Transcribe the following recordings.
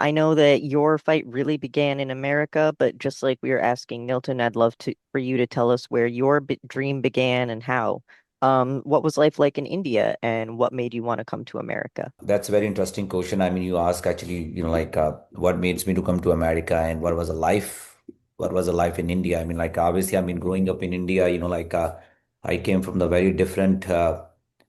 I know that your fight really began in America, but just like we were asking Nilton, I'd love to for you to tell us where your dream began and how. What was life like in India, and what made you want to come to America? That's a very interesting question. I mean, you ask actually, what made me to come to America and what was a life in India? I mean, obviously, I mean, growing up in India, I came from the very different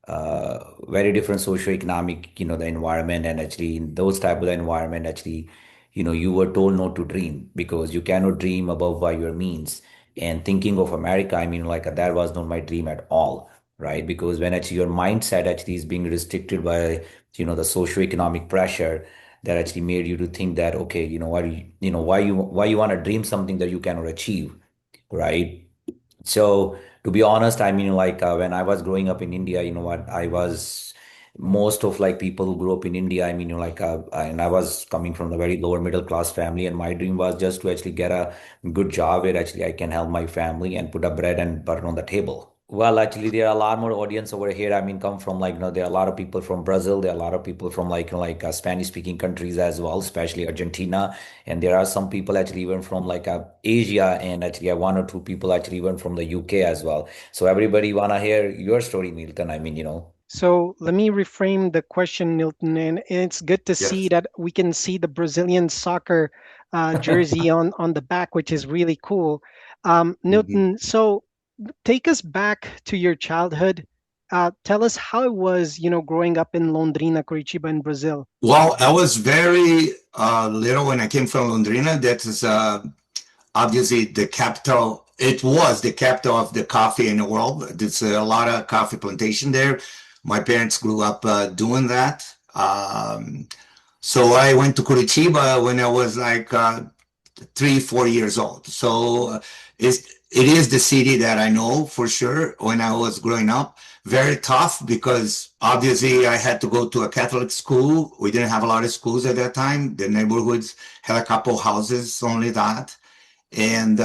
socioeconomic, the environment, and actually in those type of environment, actually, you were told not to dream because you cannot dream above by your means. And thinking of America, I mean, that was not my dream at all, right? Because when actually your mindset actually is being restricted by the socioeconomic pressure that actually made you to think that okay, why you want to dream something that you cannot achieve, right? So to be honest, I mean, when I was growing up in India, I was most of like people who grew up in India. I mean, and I was coming from a very lower middle class family, and my dream was just to actually get a good job where actually I can help my family and put a bread and butter on the table. Well, actually, there are a lot more audience over here. I mean, come from there are a lot of people from Brazil. There are a lot of people from Spanish speaking countries as well, especially Argentina. And there are some people actually even from Asia, and actually one or two people actually even from the UK as well. So everybody wanna hear your story, Milton. I mean, So let me reframe the question, Nilton, and it's good to see Yes. that we can see the Brazilian soccer jersey on the back, which is really cool. Mhm. Nilton, so take us back to your childhood. Tell us how it was, growing up in Londrina, Curitiba, in Brazil. Well, I was very little when I came from Londrina. That is obviously the capital. It was the capital of the coffee in the world. There's a lot of coffee plantation there. My parents grew up doing that. So I went to Curitiba when I was like 3, 4 years old. So it is the city that I know for sure when I was growing up. Very tough because obviously I had to go to a Catholic school. We didn't have a lot of schools at that time. The neighborhoods had a couple houses, only that. And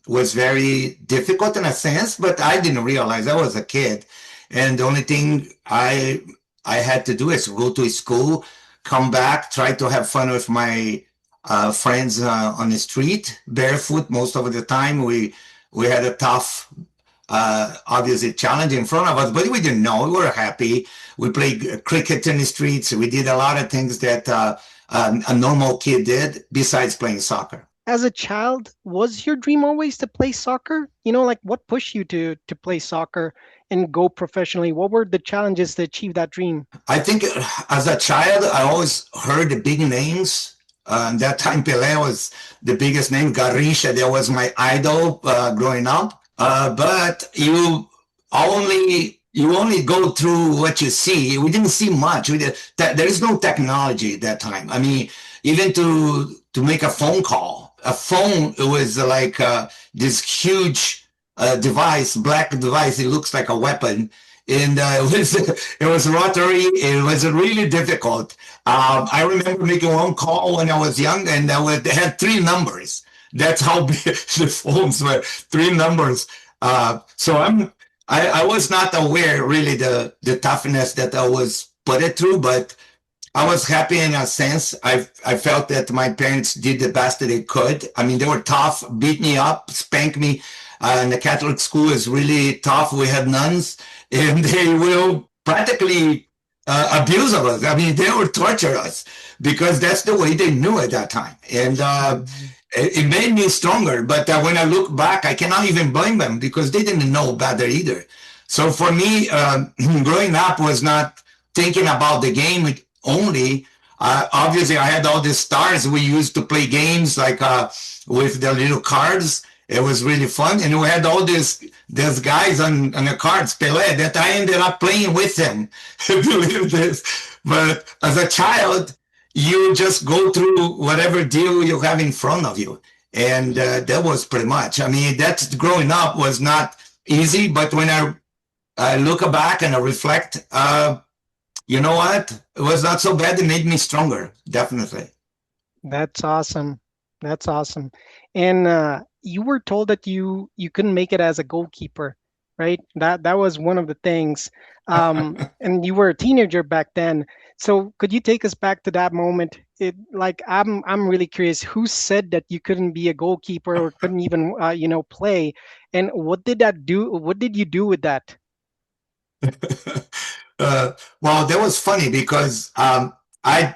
was very difficult in a sense, but I didn't realize I was a kid. And the only thing I had to do is go to school, come back, try to have fun with my friends on the street, barefoot most of the time. We had a tough, obviously challenge in front of us, but we didn't know. We were happy. We played cricket in the streets. We did a lot of things that a normal kid did besides playing soccer. As a child, was your dream always to play soccer? Like what pushed you to play soccer and go professionally? What were the challenges to achieve that dream? I think as a child, I always heard the big names. That time, Pelé was the biggest name. Garrincha, that was my idol growing up. But you only go through what you see. We didn't see much. There is no technology at that time. I mean, even to make a phone call, a phone it was like this huge device, black device. It looks like a weapon, and it was rotary. It was really difficult. I remember making one call when I was young, and they had three numbers. That's how big the phones were. Three numbers. So I was not aware really the toughness that I was put it through, but I was happy in a sense. I felt that my parents did the best that they could. I mean, they were tough, beat me up, spank me. And the Catholic school is really tough. We had nuns, and they will practically abuse of us. I mean, they would torture us because that's the way they knew at that time. And it made me stronger. But when I look back, I cannot even blame them because they didn't know better either. So for me, growing up was not thinking about the game only. Obviously, I had all these stars. We used to play games like with the little cards. It was really fun, and we had all these guys on the cards, Pelé, that I ended up playing with them. Believe this, but as a child, you just go through whatever deal you have in front of you, and that was pretty much. I mean, that's growing up was not easy, but when I look back and I reflect, you know what? It was not so bad. It made me stronger, definitely. That's awesome. That's awesome. And you were told that you couldn't make it as a goalkeeper, right? That was one of the things. And you were a teenager back then. So could you take us back to that moment? I'm really curious. Who said that you couldn't be a goalkeeper or couldn't even play? And what did that do? What did you do with that? uh, well, that was funny because I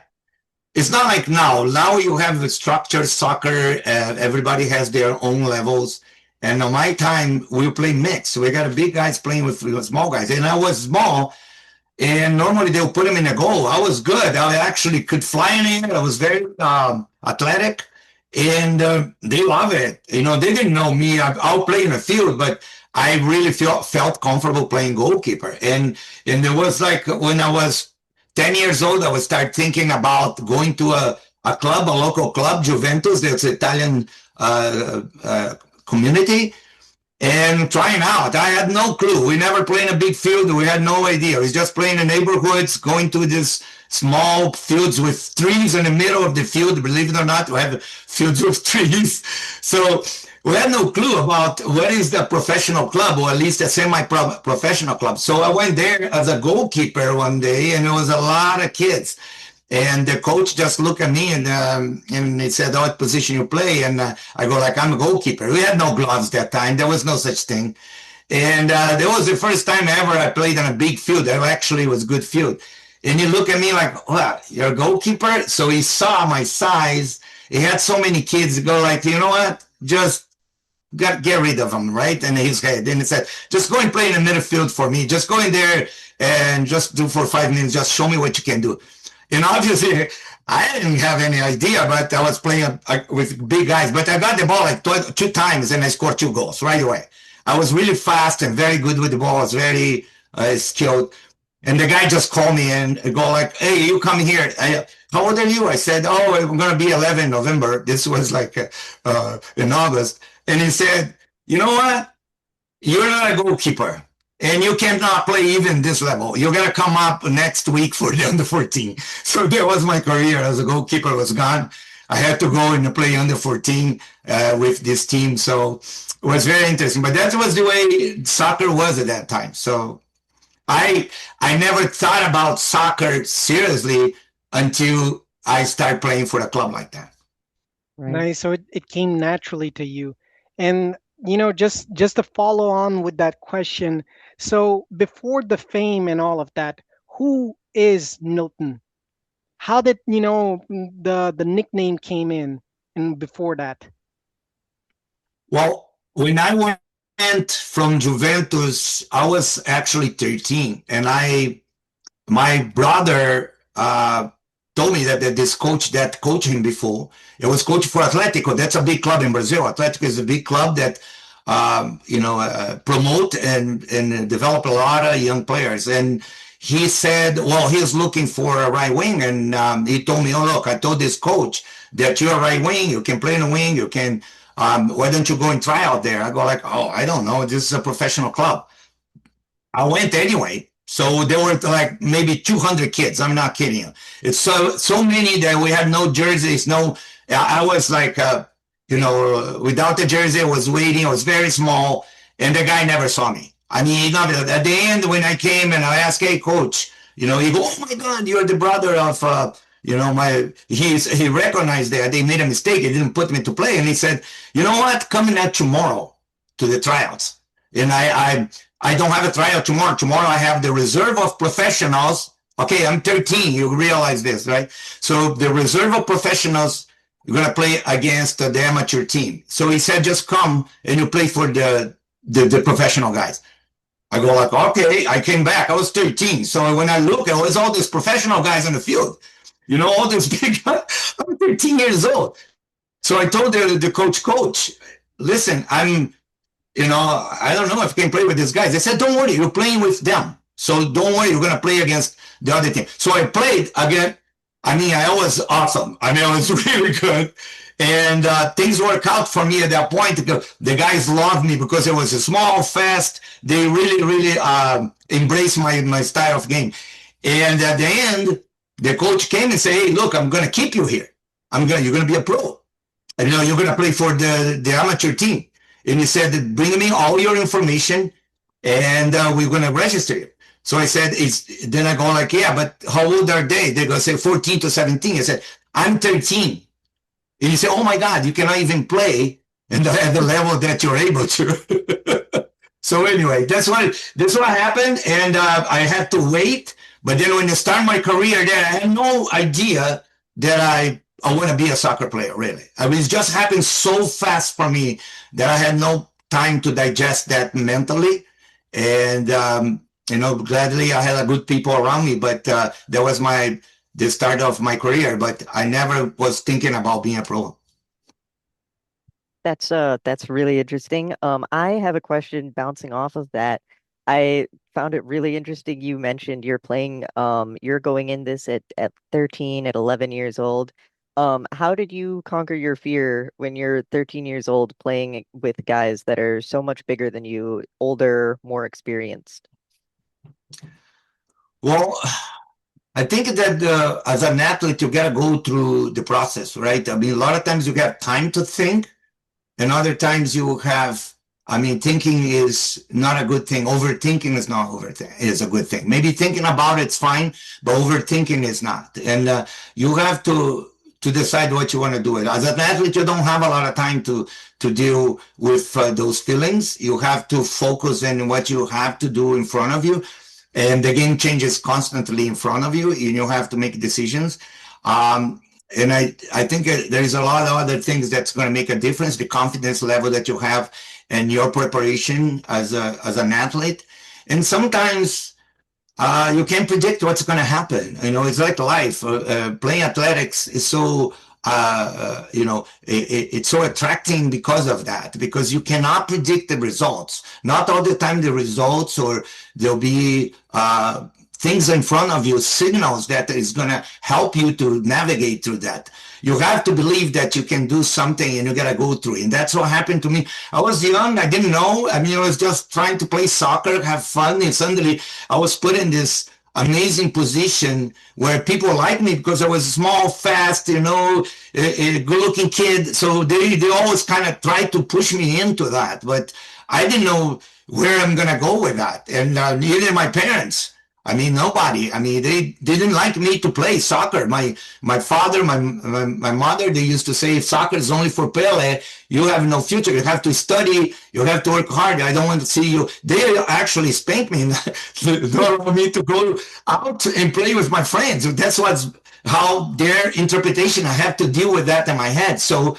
it's not like now. Now you have the structured soccer. Everybody has their own levels. And on my time, we play mixed. We got big guys playing with small guys. And I was small, and normally they'll put him in a goal. I was good. I actually could fly in it. I was very athletic, and they love it. You know, they didn't know me. I'll play in the field, but I really felt comfortable playing goalkeeper. And it was like when I was 10 years old, I would start thinking about going to a club, a local club, Juventus. That's Italian community, and trying out. I had no clue. We never played in a big field. We had no idea. We was just playing in neighborhoods, going to these small fields with trees in the middle of the field. Believe it or not, we have fields with trees. So we had no clue about what is the professional club, or at least a semi-professional club. So I went there as a goalkeeper one day, and there was a lot of kids. And the coach just looked at me and he said, "Oh, what position you play?" And I go like, "I'm a goalkeeper." We had no gloves that time. There was no such thing. And that was the first time ever I played on a big field. That actually was good field. And he looked at me like, "What? You're a goalkeeper?" So he saw my size. He had so many kids go like, "You know what? Just get rid of them," right? And his head. And he said, "Just go and play in the midfield for me. Just go in there and just do for 5 minutes. Just show me what you can do." And obviously, I didn't have any idea, but I was playing with big guys. But I got the ball like two times, and I scored 2 goals right away. I was really fast and very good with the ball. I was very skilled. And the guy just called me and go like, "Hey, you come here. How old are you?" I said, "Oh, I'm going to be 11 in November." This was like in August. And he said, "You know what? You're not a goalkeeper. And you cannot play even this level. You're going to come up next week for the under 14. So that was my career as a goalkeeper was gone. I had to go and play under 14 with this team. So it was very interesting. But that was the way soccer was at that time. So I never thought about soccer seriously until I started playing for a club like that. Right. Nice. So it came naturally to you. And just to follow on with that question. So before the fame and all of that, who is Nilton? How did the nickname came in and before that? Well, when I went from Juventus, I was actually 13, and my brother told me that this coach that coached him before, it was coach for Atletico. That's a big club in Brazil. Atletico is a big club that promote and develop a lot of young players. And he said, well, he's looking for a right wing, and he told me, "Oh, look, I told this coach that you're a right wing. You can play in the wing. You can. Why don't you go and try out there?" I go like, "Oh, I don't know. This is a professional club." I went anyway. So there were like maybe 200 kids. I'm not kidding you. It's so many that we had no jerseys. No, I was like, without the jersey, I was waiting. I was very small, and the guy never saw me. I mean, at the end when I came and I asked, "Hey, coach," he go, "Oh my God, you're the brother of." He recognized that they made a mistake. He didn't put me to play, and he said, "You know what? Come in at tomorrow to the tryouts." And I don't have a tryout tomorrow. Tomorrow I have the reserve of professionals. Okay, I'm 13. You realize this, right? So the reserve of professionals, you're going to play against the amateur team. So he said, "Just come and you play for the professional guys." I go like, okay. I came back. I was 13. So when I look, it was all these professional guys on the field. All these big guys. I'm 13 years old. So I told the coach, "Listen, I don't know if I can play with these guys." They said, "Don't worry, you're playing with them. So don't worry, you're going to play against the other team." So I played again. I mean, I was awesome. I mean, I was really good. And things worked out for me at that point. The guys loved me because it was a small, fast. They really, really embraced my style of game. And at the end, the coach came and said, "Hey, look, I'm going to keep you here. You're going to be a pro. And, you're going to play for the amateur team." And he said, "Bring me all your information, and we're going to register you." So I said, then I go like, yeah, but how old are they? They go say 14 to 17. I said, I'm 13. And you say, oh my God, you cannot even play at the level that you're able to. So anyway, that's what happened. And I had to wait. But then when I started my career there, I had no idea that I want to be a soccer player, really. I mean, it just happened so fast for me that I had no time to digest that mentally. And, gladly I had a good people around me, but that was the start of my career. But I never was thinking about being a pro. That's really interesting. I have a question bouncing off of that. I found it really interesting you mentioned you're going in this at 13, at 11 years old. How did you conquer your fear when you're 13 years old playing with guys that are so much bigger than you, older, more experienced? Well, I think that as an athlete, you got to go through the process, right? I mean, a lot of times you have time to think, and other times you have, I mean, thinking is not a good thing. Overthinking is not is a good thing. Maybe thinking about it's fine, but overthinking is not. And you have to decide what you want to do. As an athlete, you don't have a lot of time to deal with those feelings. You have to focus on what you have to do in front of you, and the game changes constantly in front of you, and you have to make decisions. And I think there is a lot of other things that's going to make a difference. The confidence level that you have and your preparation as an athlete. And sometimes you can't predict what's going to happen. It's like life. Playing athletics is so, it's so attracting because of that, because you cannot predict the results. Not all the time the results, or there'll be things in front of you, signals that is going to help you to navigate through that. You have to believe that you can do something, and you got to go through it. And that's what happened to me. I was young. I didn't know. I mean, I was just trying to play soccer, have fun. And suddenly I was put in this amazing position where people liked me because I was small, fast, a good looking kid. So they always kind of tried to push me into that. But I didn't know where I'm going to go with that. And neither my parents. I mean, nobody. I mean, they didn't like me to play soccer. My father, my mother, they used to say, if soccer is only for Pele, you have no future. You have to study. You have to work hard. I don't want to see you. They actually spanked me in order for me to go out and play with my friends. That's how their interpretation. I have to deal with that in my head. So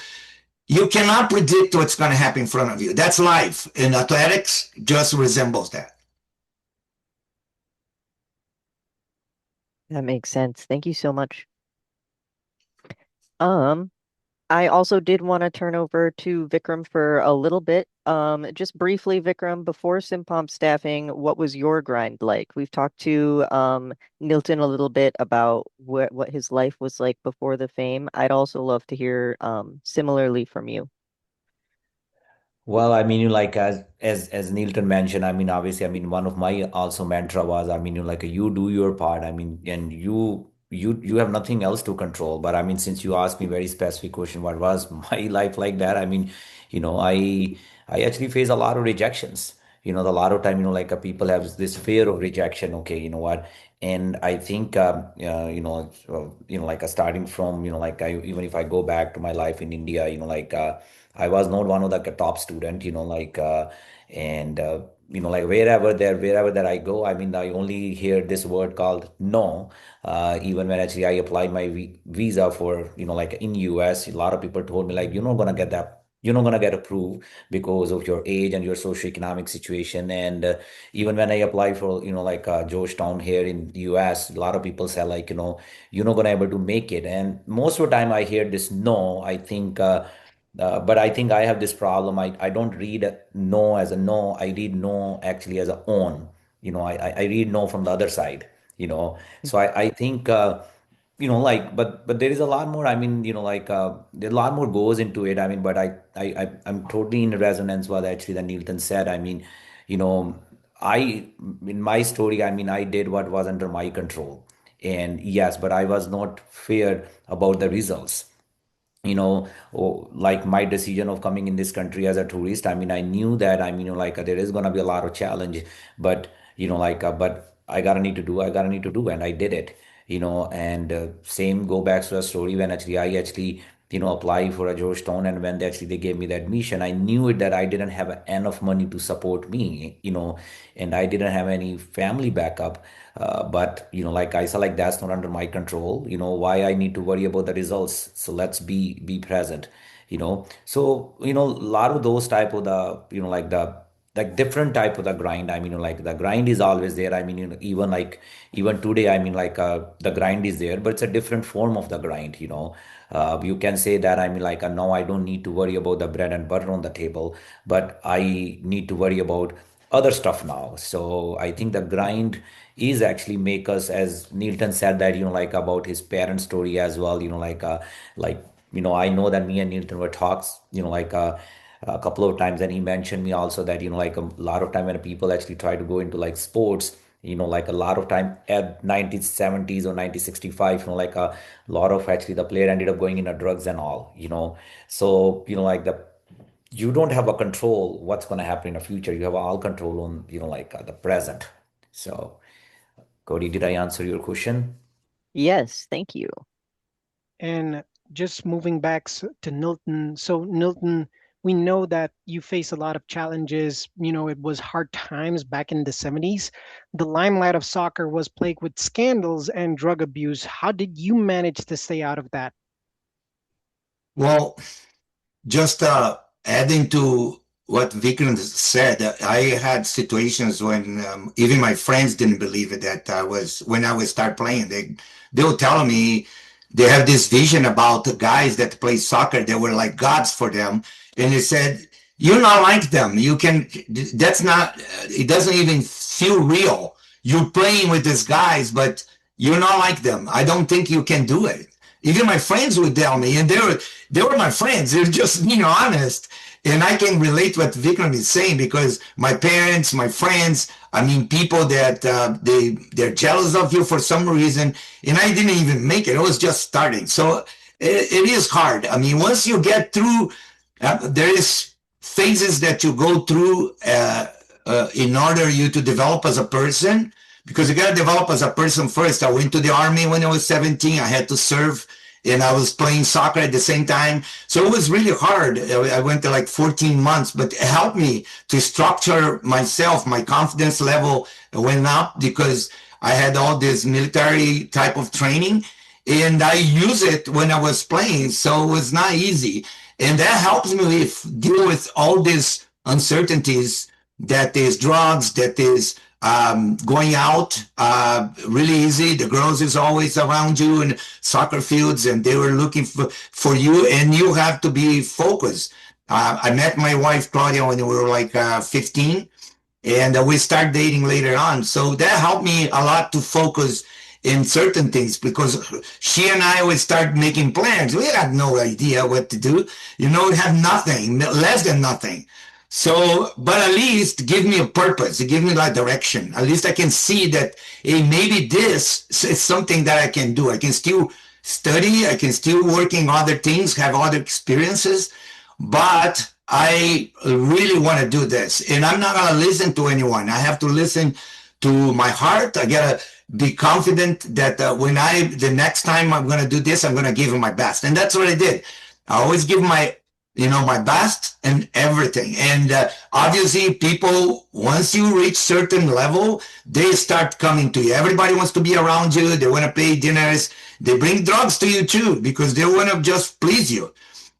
you cannot predict what's going to happen in front of you. That's life. And athletics just resembles that. That makes sense. Thank you so much. Um, I also did want to turn over to Vikram for a little bit. Just briefly, Vikram, before Simpalm Staffing, what was your grind like? We've talked to Nilton a little bit about what his life was like before the fame. I'd also love to hear similarly from you. Well, I mean, like as Neilton mentioned, I mean, obviously, I mean, one of my also mantra was, I mean, like you do your part. I mean, and you have nothing else to control. But I mean, since you asked me very specific question, what was my life like that? I mean, I actually face a lot of rejections. A lot of time, people have this fear of rejection. Okay, you know what? And I think, like starting from, even if I go back to my life in India, I was not one of the top student, and like wherever that I go, I mean, I only hear this word called no. Even when actually I applied my visa for, like in US, a lot of people told me like, you're not gonna get that. You're not gonna get approved because of your age and your socioeconomic situation. And even when I apply for, Georgetown here in the US, a lot of people say like, you're not gonna able to make it. And most of the time I hear this no. I think. But I think I have this problem. I don't read no as a no. I read no actually as a on. I read no from the other side. So I think but there is a lot more. I mean, there a lot more goes into it. I mean, but I'm totally in resonance with actually that Nilton said. I mean, you know, I in my story, I mean, I did what was under my control, and yes, but I was not fair about the results. Like my decision of coming in this country as a tourist. I mean, I knew that, I mean, there is going to be a lot of challenge, but but I gotta need to do, and I did it, and same go back to the story when actually I actually, apply for a Georgetown, and when actually they gave me the admission, I knew it that I didn't have enough money to support me, and I didn't have any family backup. But like I said, like that's not under my control. Why I need to worry about the results? So let's be present. So a lot of those type of the like the like different type of the grind. I mean, like the grind is always there. I mean, even like even today, I mean, like the grind is there, but it's a different form of the grind. You can say that, I mean, like no, I don't need to worry about the bread and butter on the table, but I need to worry about other stuff now. So I think the grind is actually make us, as Nilton said that, like about his parent story as well, like I know that me and Nilton were talks, like a couple of times, and he mentioned me also that, like a lot of time when people actually try to go into like sports, like a lot of time at 1970s or 1965, like a lot of actually the player ended up going into drugs and all, so like the you don't have a control what's going to happen in the future. You have all control on like the present. So Cody, did I answer your question? Yes, thank you. And just moving back to Nilton. So, Nilton, we know that you face a lot of challenges. It was hard times back in the 70s. The limelight of soccer was plagued with scandals and drug abuse. How did you manage to stay out of that? Well, just adding to what Vikram said, I had situations when even my friends didn't believe it that I was when I would start playing. They were telling me they have this vision about the guys that play soccer. They were like gods for them, and they said you're not like them. You can. That's not. It doesn't even feel real. You're playing with these guys, but you're not like them. I don't think you can do it. Even my friends would tell me, and they were my friends. They're just being honest. And I can relate what Vikram is saying because my parents, my friends, I mean, people that they're jealous of you for some reason, and I didn't even make it. It was just starting, so it is hard. I mean, once you get through, there is phases that you go through in order you to develop as a person because you got to develop as a person first. I went to the army when I was 17. I had to serve and I was playing soccer at the same time. So it was really hard. I went to like 14 months, but it helped me to structure myself. My confidence level went up because I had all this military type of training and I use it when I was playing. So it was not easy. And that helps me deal with all these uncertainties that is drugs, that is going out really easy. The girls is always around you in soccer fields and they were looking for you and you have to be focused. I met my wife Claudia when we were like 15 and we started dating later on. So that helped me a lot to focus in certain things because she and I would start making plans. We had no idea what to do. We have nothing, less than nothing. So, but at least give me a purpose, give me like direction. At least I can see that, hey, maybe this is something that I can do. I can still study, I can still working other things, have other experiences, but I really want to do this. And I'm not going to listen to anyone. I have to listen to my heart. I got to be confident that the next time I'm going to do this, I'm going to give it my best. And that's what I did. I always give my best and everything. And obviously people, once you reach certain level, they start coming to you. Everybody wants to be around you. They want to pay dinners. They bring drugs to you too, because they want to just please you.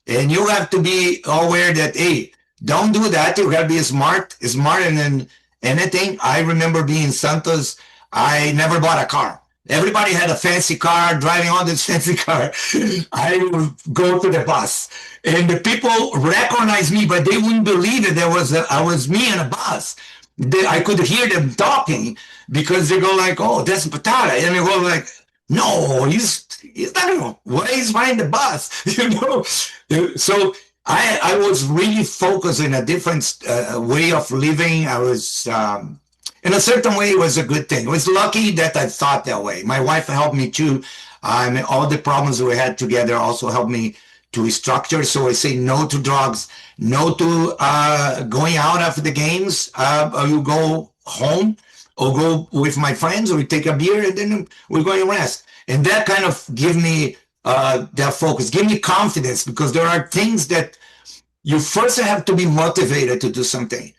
And you have to be aware that, hey, don't do that. You got to be smarter than anything. I remember being in Santos. I never bought a car. Everybody had a fancy car, driving on this fancy car. I would go to the bus, and the people recognized me, but they wouldn't believe it. I was me in a bus. I could hear them talking because they go like, "Oh, that's Batata," and they go like, "No, he's not. Why he's behind the bus?" So I was really focused in a different way of living. I was. In a certain way, it was a good thing. It was lucky that I thought that way. My wife helped me too. All the problems we had together also helped me to structure. So I say no to drugs, no to going out after the games. You go home or go with my friends, or we take a beer, and then we're going to rest. And that kind of give me that focus, give me confidence, because there are things that you first have to be motivated to do something.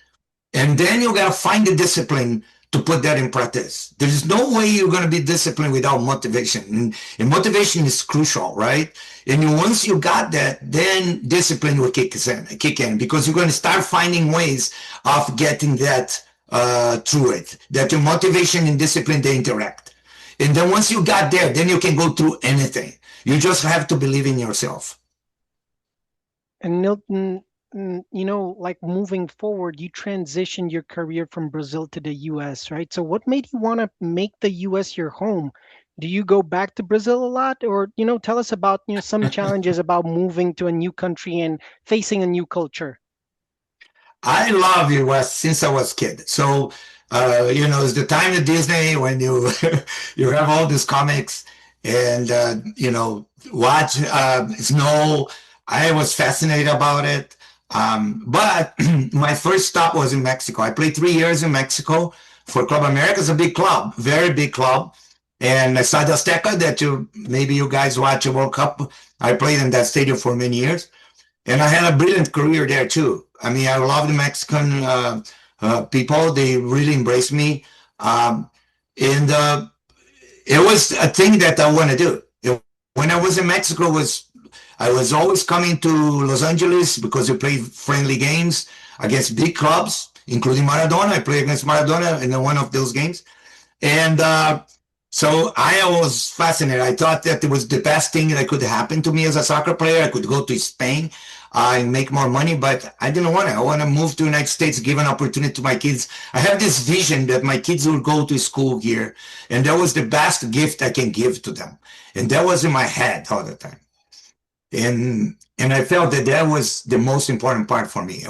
And then you got to find the discipline to put that in practice. There's no way you're going to be disciplined without motivation. And motivation is crucial, right? And once you got that, then discipline will kick in, because you're going to start finding ways of getting that through it, that your motivation and discipline, they interact. And then once you got there, then you can go through anything. You just have to believe in yourself. And Nilton, like moving forward, you transitioned your career from Brazil to the US, right? So what made you want to make the US your home? Do you go back to Brazil a lot? Or, tell us about, some challenges about moving to a new country and facing a new culture. I love US since I was a kid. So, it's the time at Disney when you you have all these comics and watch snow. I was fascinated about it. But my first stop was in Mexico. I played 3 years in Mexico for Club America. It's a big club, very big club. And Estadio Azteca, that maybe you guys watch a World Cup. I played in that stadium for many years. And I had a brilliant career there too. I mean, I love the Mexican people. They really embraced me. And it was a thing that I want to do. When I was in Mexico, I was always coming to Los Angeles because we played friendly games against big clubs, including Maradona. I played against Maradona in one of those games. And so I was fascinated. I thought that it was the best thing that could happen to me as a soccer player. I could go to Spain and make more money, but I didn't want to. I want to move to the United States, give an opportunity to my kids. I have this vision that my kids will go to school here, and that was the best gift I can give to them. And that was in my head all the time. And I felt that that was the most important part for me.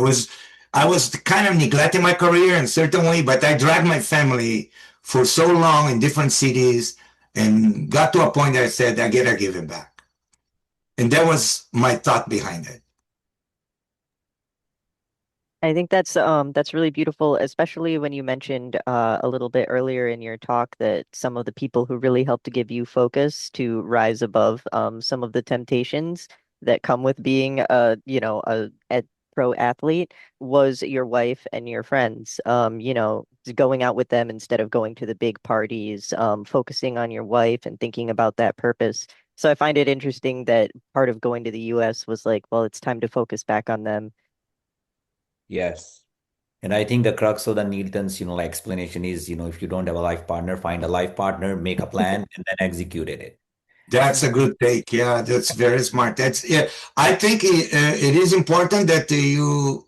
I was kind of neglecting my career in a certain way, but I dragged my family for so long in different cities and got to a point that I said, I gotta give it back. And that was my thought behind it. I think that's really beautiful, especially when you mentioned a little bit earlier in your talk that some of the people who really helped to give you focus to rise above some of the temptations that come with being a pro athlete was your wife and your friends. Going out with them instead of going to the big parties, focusing on your wife and thinking about that purpose. So I find it interesting that part of going to the US was like, well, it's time to focus back on them. Yes. And I think the crux of the Nilton's, like explanation is, if you don't have a life partner, find a life partner, make a plan, and then execute it. That's a good take. Yeah, that's very smart. That's yeah. I think it is important that you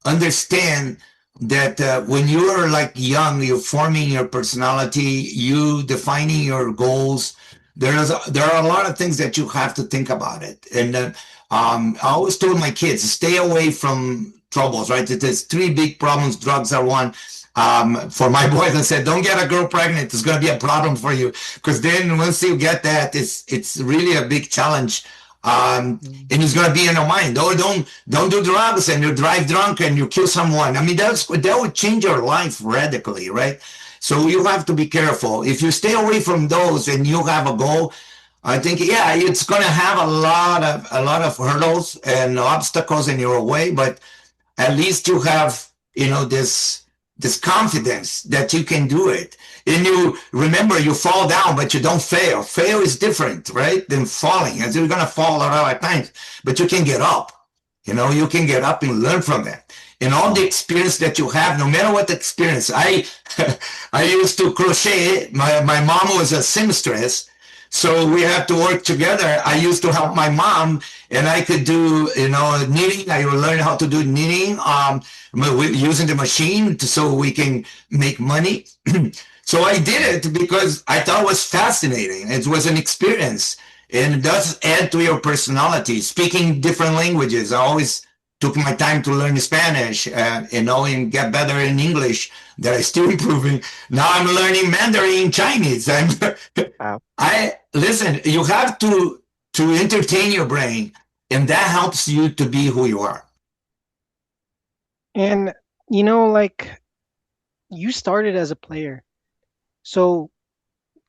understand that when you are like young, you're forming your personality, you defining your goals. There are a lot of things that you have to think about it. And I always told my kids, stay away from troubles. Right? There's three big problems. Drugs are one. For my boys, I said, don't get a girl pregnant. It's going to be a problem for you. Because then once you get that, it's really a big challenge. And it's going to be in your mind. Oh, don't do drugs and you drive drunk and you kill someone. I mean, that would change your life radically, right? So you have to be careful. If you stay away from those and you have a goal, I think, yeah, it's going to have a lot of hurdles and obstacles in your way, but at least you have, this confidence that you can do it. And you remember you fall down, but you don't fail. Fail is different, right? Than falling. And you're going to fall a lot of times, but you can get up. You can get up and learn from that. And all the experience that you have, no matter what experience, I used to crochet. My mom was a seamstress. So we had to work together. I used to help my mom, and I could do, knitting. I would learn how to do knitting using the machine so we can make money. So I did it because I thought it was fascinating. It was an experience, and it does add to your personality. Speaking different languages, I always took my time to learn Spanish, and get better in English. That I still improving. Now I'm learning Mandarin Chinese. Wow. Listen. You have to entertain your brain, and that helps you to be who you are. And, like you started as a player So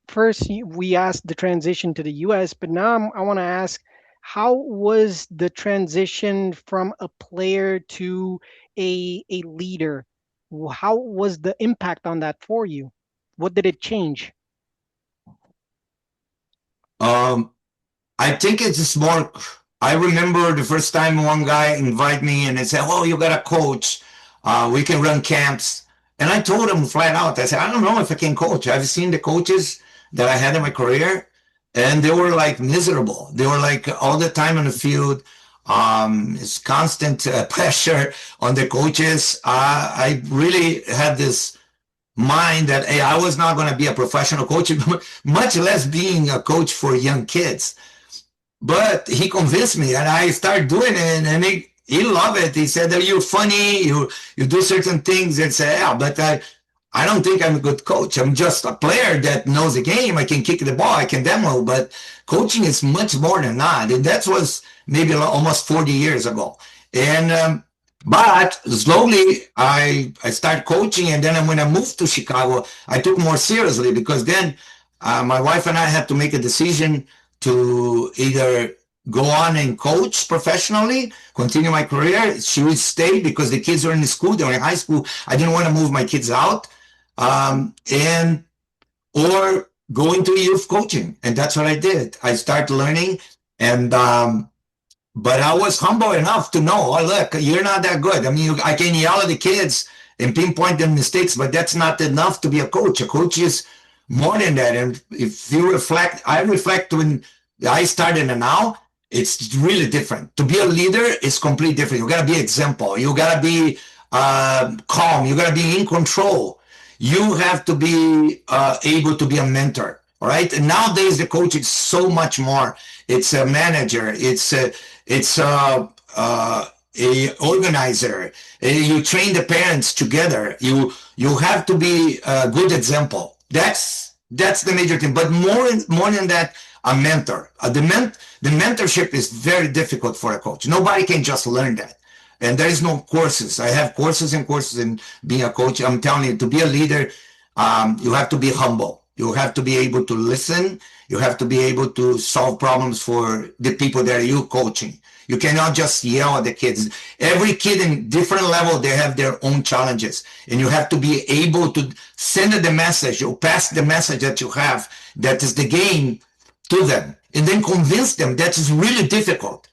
first we asked the transition to the US, but now I want to ask, how was the transition from a player to a leader? How was the impact on that for you? What did it change? Um, I think it's more. I remember the first time one guy invited me and he said, "Oh, you got a coach. We can run camps." And I told him flat out, I said, "I don't know if I can coach. I've seen the coaches that I had in my career, and they were like miserable. They were like all the time on the field. It's constant pressure on the coaches. I really had this mind that hey, I was not going to be a professional coach, much less being a coach for young kids." But he convinced me, and I started doing it, and he loved it. He said that you're funny, you do certain things, and say, yeah, but I don't think I'm a good coach. I'm just a player that knows the game. I can kick the ball, I can demo, but coaching is much more than that. And that was maybe almost 40 years ago. And but slowly I started coaching, and then when I moved to Chicago, I took more seriously because then my wife and I had to make a decision to either go on and coach professionally, continue my career. She would stay because the kids were in school, they were in high school. I didn't want to move my kids out, and or go into youth coaching, and that's what I did. I started learning, and but I was humble enough to know, oh, look, you're not that good. I mean, I can yell at the kids and pinpoint their mistakes, but that's not enough to be a coach. A coach is more than that. And if you reflect, I reflect when I started and now, it's really different. To be a leader is completely different. You got to be example. You got to be calm. You got to be in control. You have to be able to be a mentor. All right. And nowadays, the coach is so much more. It's a manager. It's a organizer. You train the parents together. You have to be a good example. That's the major thing. But more than that, a mentor. The mentorship is very difficult for a coach. Nobody can just learn that. And there is no courses. I have courses and courses in being a coach. I'm telling you, to be a leader, you have to be humble. You have to be able to listen. You have to be able to solve problems for the people that you're coaching. You cannot just yell at the kids. Every kid in different level, they have their own challenges. And you have to be able to send the message or pass the message that you have, that is the game, to them. And then convince them. That is really difficult.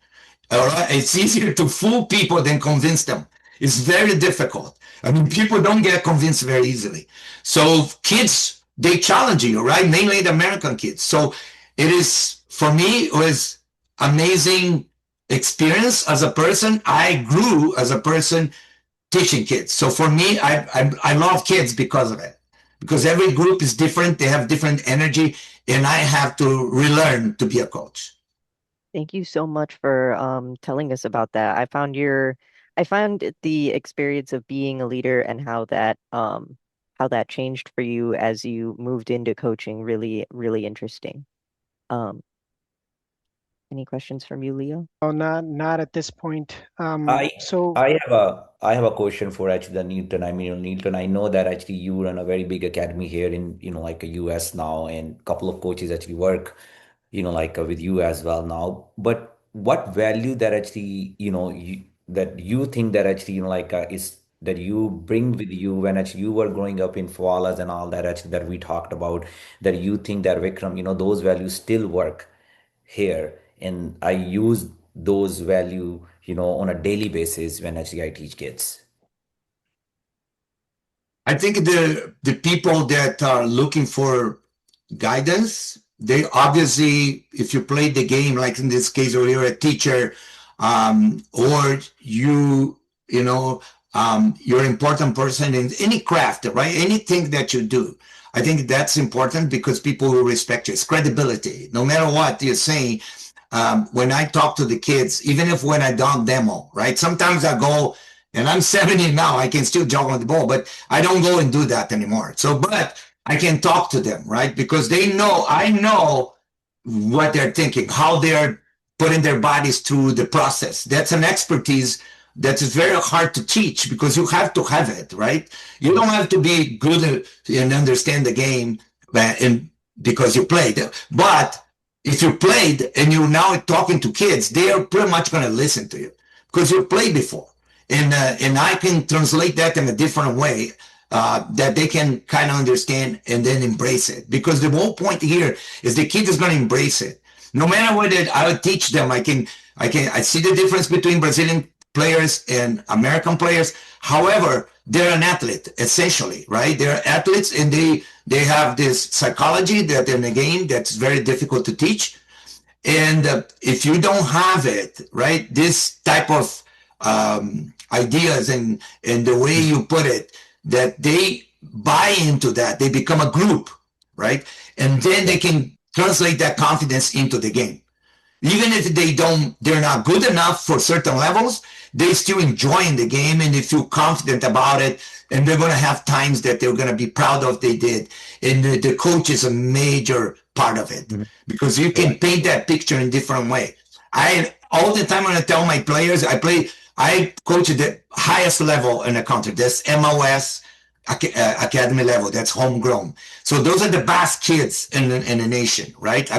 All right? It's easier to fool people than convince them. It's very difficult. I mean, people don't get convinced very easily. So kids, they challenge you, right? Mainly the American kids. So it is, for me, it was amazing experience as a person. I grew as a person teaching kids. So for me, I love kids because of it. Because every group is different. They have different energy. And I have to relearn to be a coach. Thank you so much for telling us about that. I found the experience of being a leader and how that changed for you as you moved into coaching really, really interesting. Um, any questions from you, Leo? Oh, not at this point. I So I have a question for actually the Nilton. I mean, Nilton, I know that actually you run a very big academy here in, like a US now, and a couple of coaches actually work, like with you as well now. But what value that actually, that you think that actually, like is that you bring with you when actually you were growing up in Favelas and all that actually that we talked about, that you think that Vikram, those values still work here, and I use those value on a daily basis when actually I teach kids. I think the people that are looking for guidance, they obviously, if you play the game, like in this case, or you're a teacher, or you're an important person in any craft, right? Anything that you do. I think that's important because people will respect you. It's credibility. No matter what you're saying, when I talk to the kids, even if when I don't demo, right? Sometimes I go, and I'm 70 now, I can still jog on the ball, but I don't go and do that anymore. So, but I can talk to them, right? Because I know what they're thinking, how they're putting their bodies through the process. That's an expertise that is very hard to teach because you have to have it, right? You don't have to be good and understand the game and because you played. But if you played and you're now talking to kids, they are pretty much going to listen to you because you played before. And I can translate that in a different way that they can kind of understand and then embrace it. Because the whole point here is the kid is going to embrace it. No matter what I would teach them, I see the difference between Brazilian players and American players. However, they're an athlete essentially, right? They're athletes and they have this psychology that in the game that's very difficult to teach. And if you don't have it, right, this type of ideas and the way you put it, that they buy into that, they become a group, right? And then they can translate that confidence into the game. Even if they're not good enough for certain levels, they still enjoying the game and they feel confident about it. And they're going to have times that they're going to be proud of they did. And the coach is a major part of it Mhm. because you can Right. paint that picture in different way. I all the time when I tell my players, I coach at the highest level in the country. That's MOS academy level. That's homegrown. So those are the best kids in the nation, right?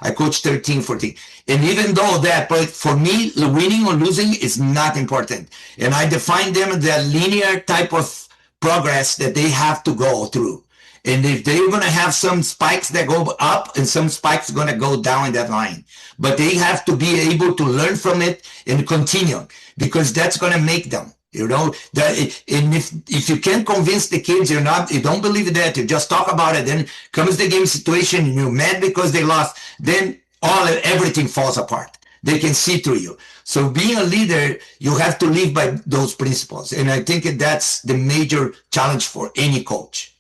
I coach 13, 14. And even though that, but for me, winning or losing is not important. And I define them as the linear type of progress that they have to go through. And if they're going to have some spikes that go up and some spikes going to go down in that line, but they have to be able to learn from it and continue because that's going to make them. You know that, and if you can't convince the kids, you don't believe that, you just talk about it. Then comes the game situation, and you're mad because they lost. Then everything falls apart. They can see through you. So being a leader, you have to live by those principles, and I think that's the major challenge for any coach.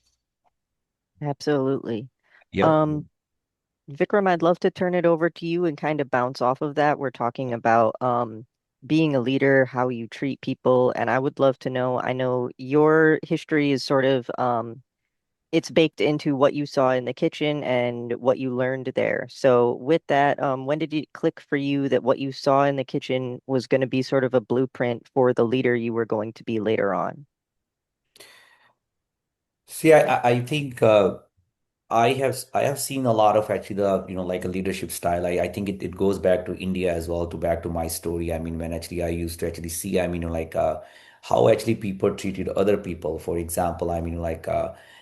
Absolutely. Yep. Um, Vikram, I'd love to turn it over to you and kind of bounce off of that. We're talking about being a leader, how you treat people, and I would love to know, I know your history is sort of it's baked into what you saw in the kitchen and what you learned there. So with that, when did it click for you that what you saw in the kitchen was going to be sort of a blueprint for the leader you were going to be later on? See, I think I have seen a lot of actually the like a leadership style. I think it goes back to India as well, to back to my story. I mean, when actually I used to actually see, I mean, how actually people treated other people. For example, I mean,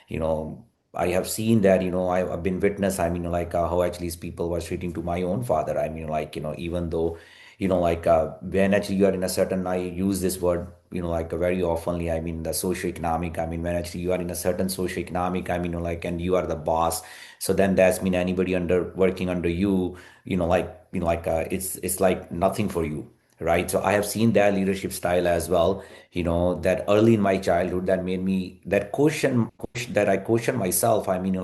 you know I have seen that, I've been witness, I mean, how actually these people were treating to my own father. I mean, even though when actually you are in a certain, I use this word, very oftenly, I mean, the socioeconomic, I mean, when actually you are in a certain socioeconomic, I mean, and you are the boss, so then that's mean anybody under working under you, it's like nothing for you, right? So I have seen that leadership style as well, that early in my childhood, that made me that that I question myself. I mean,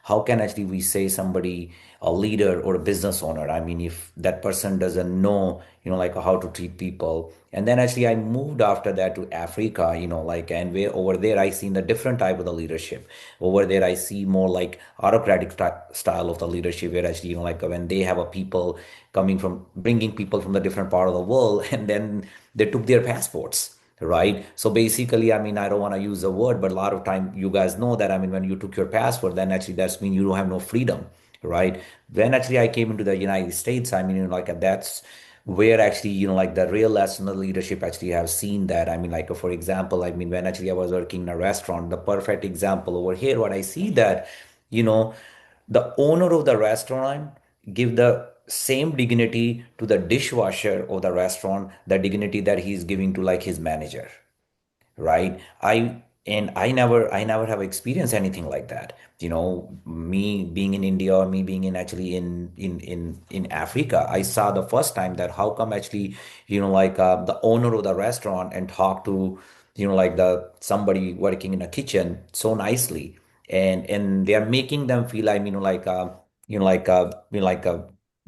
how can actually we say somebody a leader or a business owner? I mean, if that person doesn't know, how to treat people. And then actually I moved after that to Africa, and where over there I seen the different type of the leadership. Over there I see more like autocratic style of the leadership, where actually, when they have a people coming from, bringing people from the different part of the world, and then they took their passports, right? So basically, I mean, I don't want to use the word, but a lot of time you guys know that, I mean, when you took your passport, then actually that's mean you don't have no freedom, right? When actually I came into the United States, I mean, that's where actually, the real lesson of leadership actually have seen that. I mean, for example, I mean, when actually I was working in a restaurant, the perfect example over here, what I see that, you know the owner of the restaurant give the same dignity to the dishwasher of the restaurant, the dignity that he's giving to like his manager, right? I never have experienced anything like that. Me being in India, or me being in actually in Africa, I saw the first time that how come actually, the owner of the restaurant and talk to, the somebody working in a kitchen so nicely, and they are making them feel, I mean,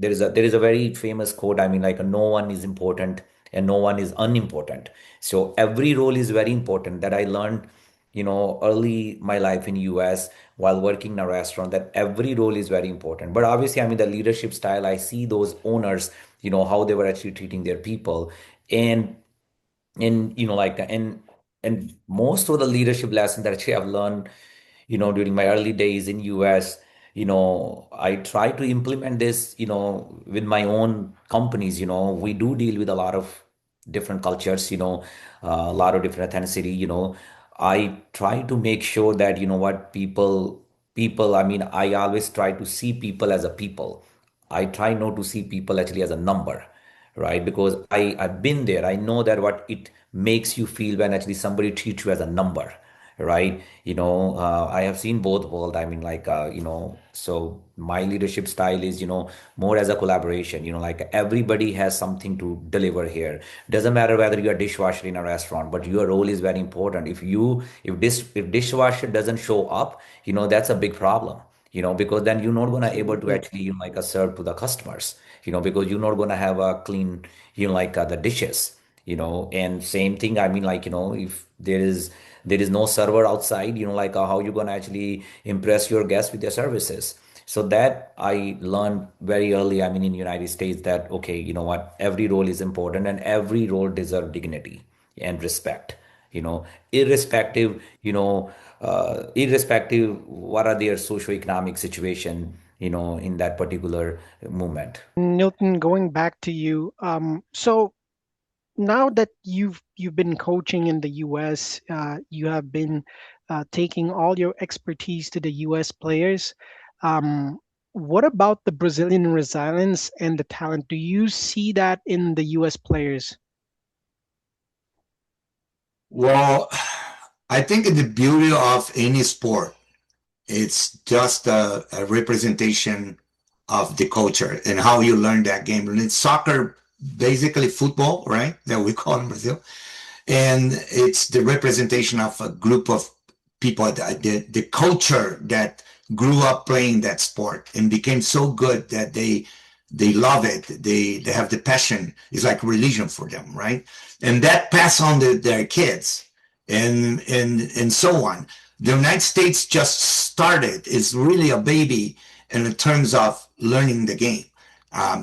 there is a very famous quote, I mean, no one is important and no one is unimportant. So every role is very important, that I learned, early my life in US while working in a restaurant, that every role is very important. But obviously, I mean, the leadership style, I see those owners, how they were actually treating their people. And and most of the leadership lesson that actually I've learned, during my early days in US, I try to implement this, with my own companies. We do deal with a lot of different cultures, a lot of different ethnicity. I try to make sure that, what people, I mean, I always try to see people as a people. I try not to see people actually as a number, right? Because I've been there. I know that what it makes you feel when actually somebody treats you as a number, right? I have seen both world. I mean, like, so my leadership style is, more as a collaboration. Like everybody has something to deliver here. Doesn't matter whether you're a dishwasher in a restaurant, but your role is very important. If dishwasher doesn't show up, that's a big problem. Because then you're not gonna able to Absolutely. actually, serve to the customers. Because you're not gonna have a clean, the dishes. And same thing, I mean, like, if there is no server outside, like, how you gonna actually impress your guests with their services. So that I learned very early, I mean, in United States, that okay, what, every role is important and every role deserves dignity and respect, irrespective, irrespective what are their socioeconomic situation, in that particular moment. Nilton, going back to you. So now that you've been coaching in the US, you have been taking all your expertise to the US players. Um, what about the Brazilian resilience and the talent? Do you see that in the US players? Well, I think the beauty of any sport, it's just a representation of the culture and how you learn that game. And it's soccer, basically football, right? That we call in Brazil. And it's the representation of a group of people, the culture that grew up playing that sport and became so good that they love it. They have the passion. It's like religion for them, right? And that pass on to their kids and so on. The United States just started. It's really a baby in terms of learning the game.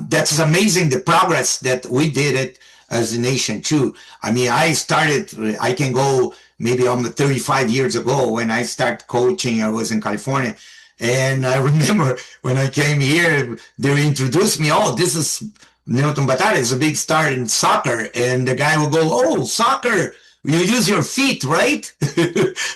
That's amazing, the progress that we did it as a nation too. I mean, I can go maybe almost 35 years ago when I started coaching. I was in California. And I remember when I came here, they introduced me. Oh, this is Nílton Batata, is a big star in soccer. And the guy will go, oh, soccer, you use your feet, right?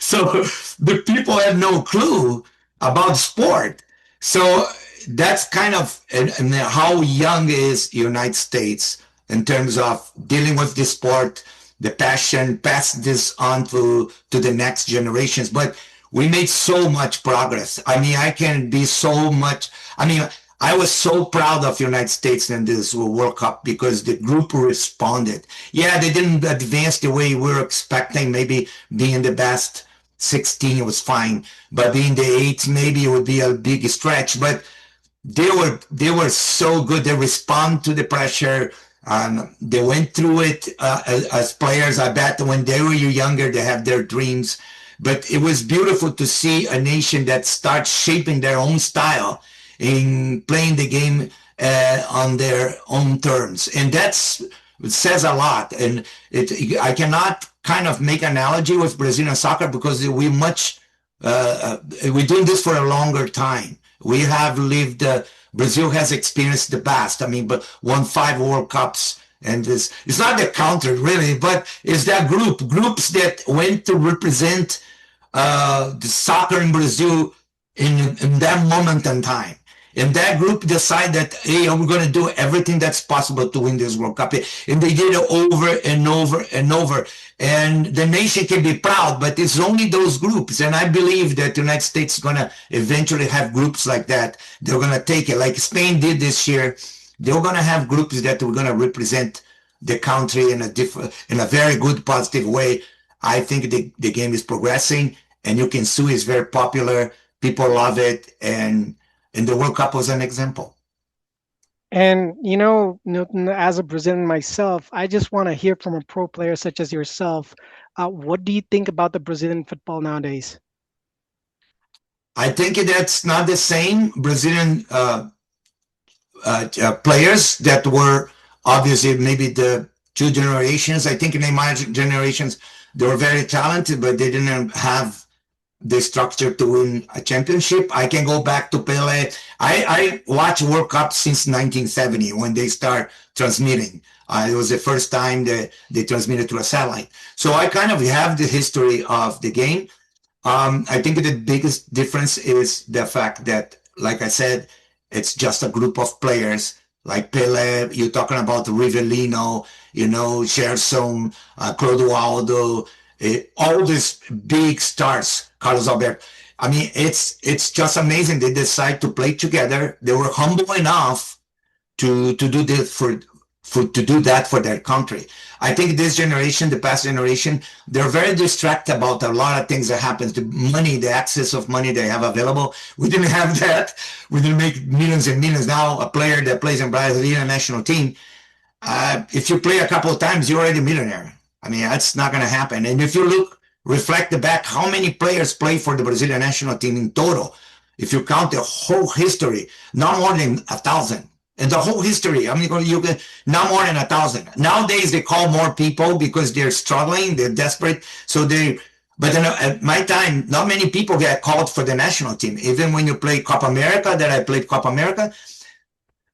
So the people have no clue about sport. So that's kind of and how young is the United States in terms of dealing with this sport, the passion, pass this on to the next generations. But we made so much progress. I mean, I can be so much. I mean, I was so proud of the United States in this World Cup because the group responded. Yeah, they didn't advance the way we were expecting. Maybe being the best 16 was fine, but being the eight, maybe it would be a big stretch. But they were so good. They respond to the pressure. They went through it as players. I bet when they were younger, they have their dreams. But it was beautiful to see a nation that starts shaping their own style in playing the game on their own terms, and it says a lot. And I cannot kind of make analogy with Brazilian soccer because we're doing this for a longer time. We have lived. Brazil has experienced the best. I mean, but won 5 World Cups, and this it's not the country really, but it's that groups that went to represent the soccer in Brazil in that moment in time. And that group decided that, hey, we're going to do everything that's possible to win this World Cup. And they did it over and over and over. And the nation can be proud, but it's only those groups. And I believe that the United States is going to eventually have groups like that. They're going to take it like Spain did this year. They're going to have groups that are going to represent the country in a very good, positive way. I think the game is progressing, and you can see it's very popular. People love it, and the World Cup was an example. And Newton, as a Brazilian myself, I just want to hear from a pro player such as yourself. What do you think about the Brazilian football nowadays? I think that's not the same. Brazilian players that were obviously maybe the 2 generations. I think in my generations, they were very talented, but they didn't have the structure to win a championship. I can go back to Pele. I watch World Cup since 1970 when they start transmitting. It was the first time that they transmitted through a satellite. So I kind of have the history of the game. I think the biggest difference is the fact that, like I said, it's just a group of players like Pele. You're talking about Rivellino, Gerson, Clodoaldo, all these big stars, Carlos Alberto. I mean, it's just amazing. They decide to play together. They were humble enough to do this to do that for their country. I think this generation, the past generation, they're very distracted about a lot of things that happens. The money, the access of money they have available. We didn't have that. We didn't make millions and millions. Now a player that plays in Brazilian national team, if you play a couple of times, you're already a millionaire. I mean, that's not going to happen. And if you reflect back, how many players play for the Brazilian national team in total? If you count the whole history, not more than 1,000. And the whole history, I mean, you can not more than 1,000. Nowadays, they call more people because they're struggling, they're desperate. But then at my time, not many people get called for the national team. Even when you play Copa America, that I played Copa America,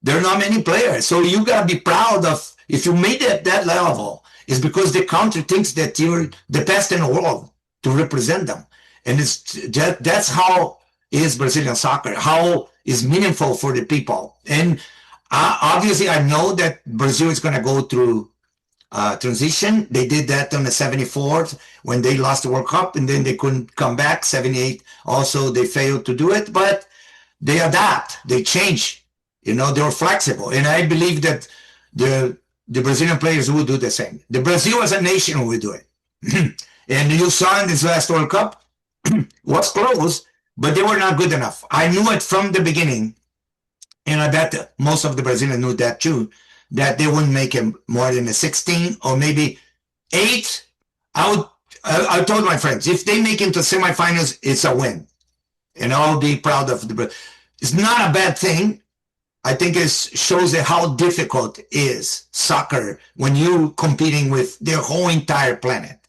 there are not many players. So you got to be proud of, if you made it at that level, it's because the country thinks that you're the best in the world to represent them. And that's how is Brazilian soccer, how is meaningful for the people. And obviously, I know that Brazil is going to go through transition. They did that on the 74th when they lost the World Cup, and then they couldn't come back. 78 also, they failed to do it, but they adapt, they change. They were flexible. And I believe that the Brazilian players will do the same. The Brazil as a nation will do it. And you saw in this last World Cup, was close, but they were not good enough. I knew it from the beginning, and I bet most of the Brazilians knew that too, that they wouldn't make it more than a 16 or maybe 8. I told my friends, if they make it to semifinals, it's a win. And I'll be proud of the. It's not a bad thing. I think it shows that how difficult is soccer when you're competing with the whole entire planet.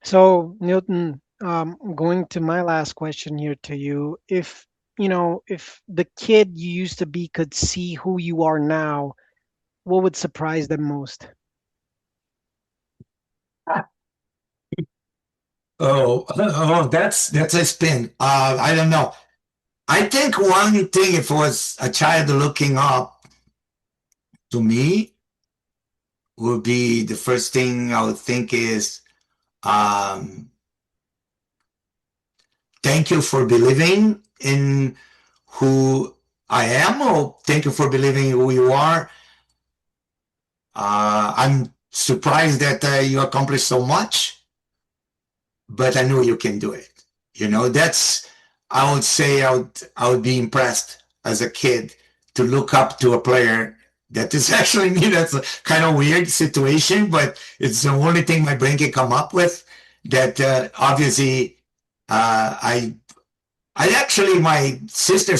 So, Nilton, going to my last question here to you, if the kid you used to be could see who you are now, what would surprise them most? That's a spin. I don't know. I think one thing, if it was a child looking up to me, would be the first thing I would think is, thank you for believing in who I am, or thank you for believing in who you are. I'm surprised that you accomplished so much, but I know you can do it. I would say I would be impressed as a kid to look up to a player that is actually me. That's a kind of weird situation, but it's the only thing my brain can come up with. That obviously, I actually my sister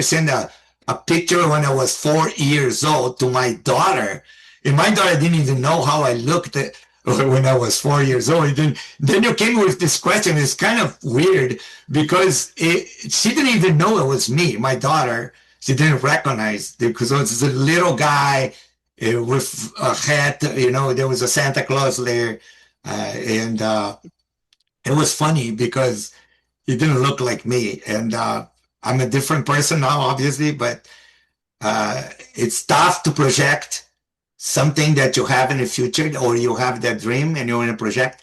sent a picture when I was 4 years old to my daughter, and my daughter didn't even know how I looked when I was 4 years old. Then you came with this question. It's kind of weird because she didn't even know it was me, my daughter. She didn't recognize it because it was a little guy with a hat. There was a Santa Claus there, and it was funny because he didn't look like me. And I'm a different person now, obviously, but it's tough to project something that you have in the future, or you have that dream and you want to project,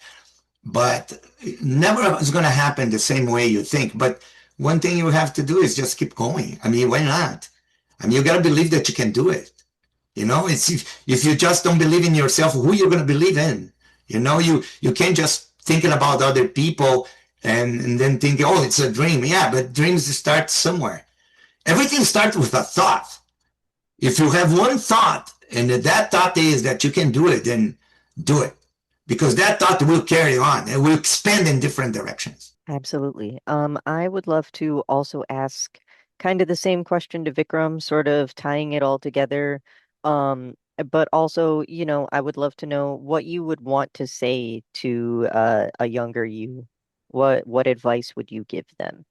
but never is going to happen the same way you think. But one thing you have to do is just keep going. I mean, why not? I mean, you got to believe that you can do it. It's if you just don't believe in yourself, who you're going to believe in? You can't just thinking about other people and then think, oh, it's a dream. Yeah, but dreams start somewhere. Everything starts with a thought. If you have one thought, and that thought is that you can do it, then do it. Because that thought will carry on. It will expand in different directions. Absolutely. I would love to also ask kind of the same question to Vikram, sort of tying it all together. But also, I would love to know what you would want to say to a younger you. What advice would you give them?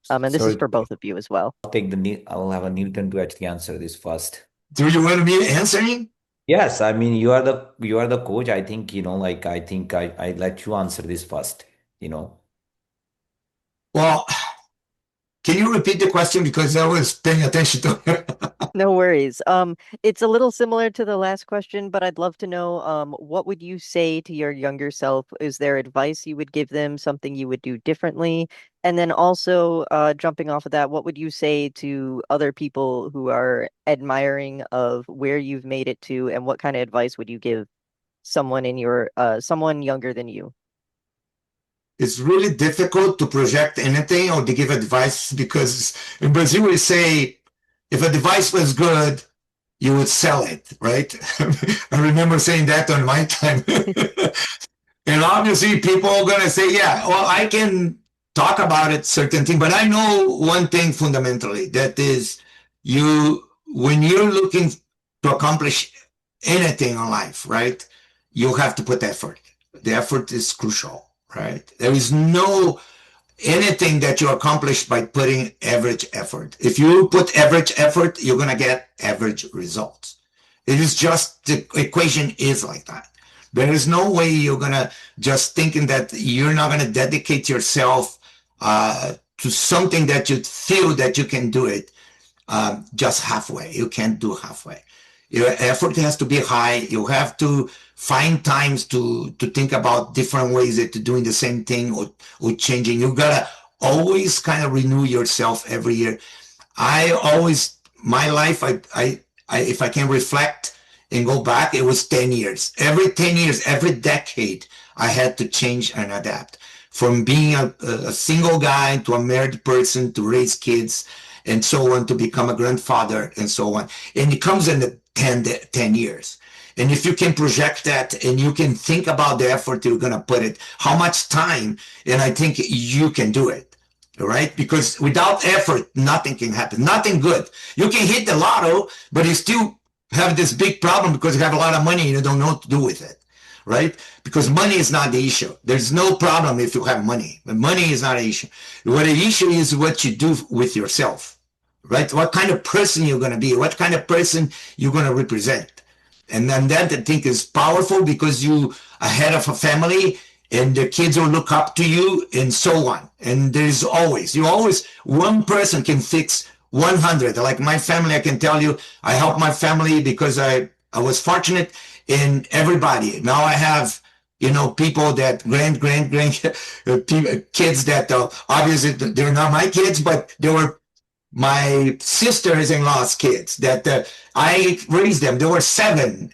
And this is Sorry, for both of you as well. I'll have a Nilton to actually answer this first. Do you want me answering? Yes, I mean you are the coach. I think, I let you answer this first, you know. Well, can you repeat the question because I was paying attention to it? No worries. It's a little similar to the last question, but I'd love to know, what would you say to your younger self? Is there advice you would give them, something you would do differently? And then also, jumping off of that, what would you say to other people who are admiring of where you've made it to, and what kind of advice would you give someone younger than you? It's really difficult to project anything or to give advice because in Brazil we say if a device was good, you would sell it, right? I remember saying that on my time. And obviously people are going to say, yeah, well, I can talk about it, certain thing, but I know one thing fundamentally, that is when you're looking to accomplish anything in life, right? You have to put effort. The effort is crucial, right? There is no anything that you accomplish by putting average effort. If you put average effort, you're going to get average results. It is just the equation is like that. There is no way you're going to just thinking that you're not going to dedicate yourself to something that you feel that you can do it just halfway. You can't do halfway. Your effort has to be high. You have to find times to think about different ways that doing the same thing or changing. You gotta always kind of renew yourself every year. My life, if I can reflect and go back, it was 10 years. Every 10 years, every decade, I had to change and adapt. From being a single guy to a married person to raise kids and so on, to become a grandfather and so on. And it comes in the 10 years. And if you can project that and you can think about the effort you're going to put it, how much time, and I think you can do it, right? Because without effort, nothing can happen, nothing good. You can hit the lotto, but you still have this big problem because you have a lot of money and you don't know what to do with it, right? Because money is not the issue. There's no problem if you have money, but money is not an issue. What the issue is what you do with yourself, right? What kind of person you're going to be, what kind of person you're going to represent. And then that I think is powerful because you are head of a family and the kids will look up to you and so on. And there's always, one person can fix 100. Like my family, I can tell you, I help my family because I was fortunate in everybody. Now I have, people that grand kids that obviously they're not my kids, but they were my sisters-in-law's kids that I raised them. There were seven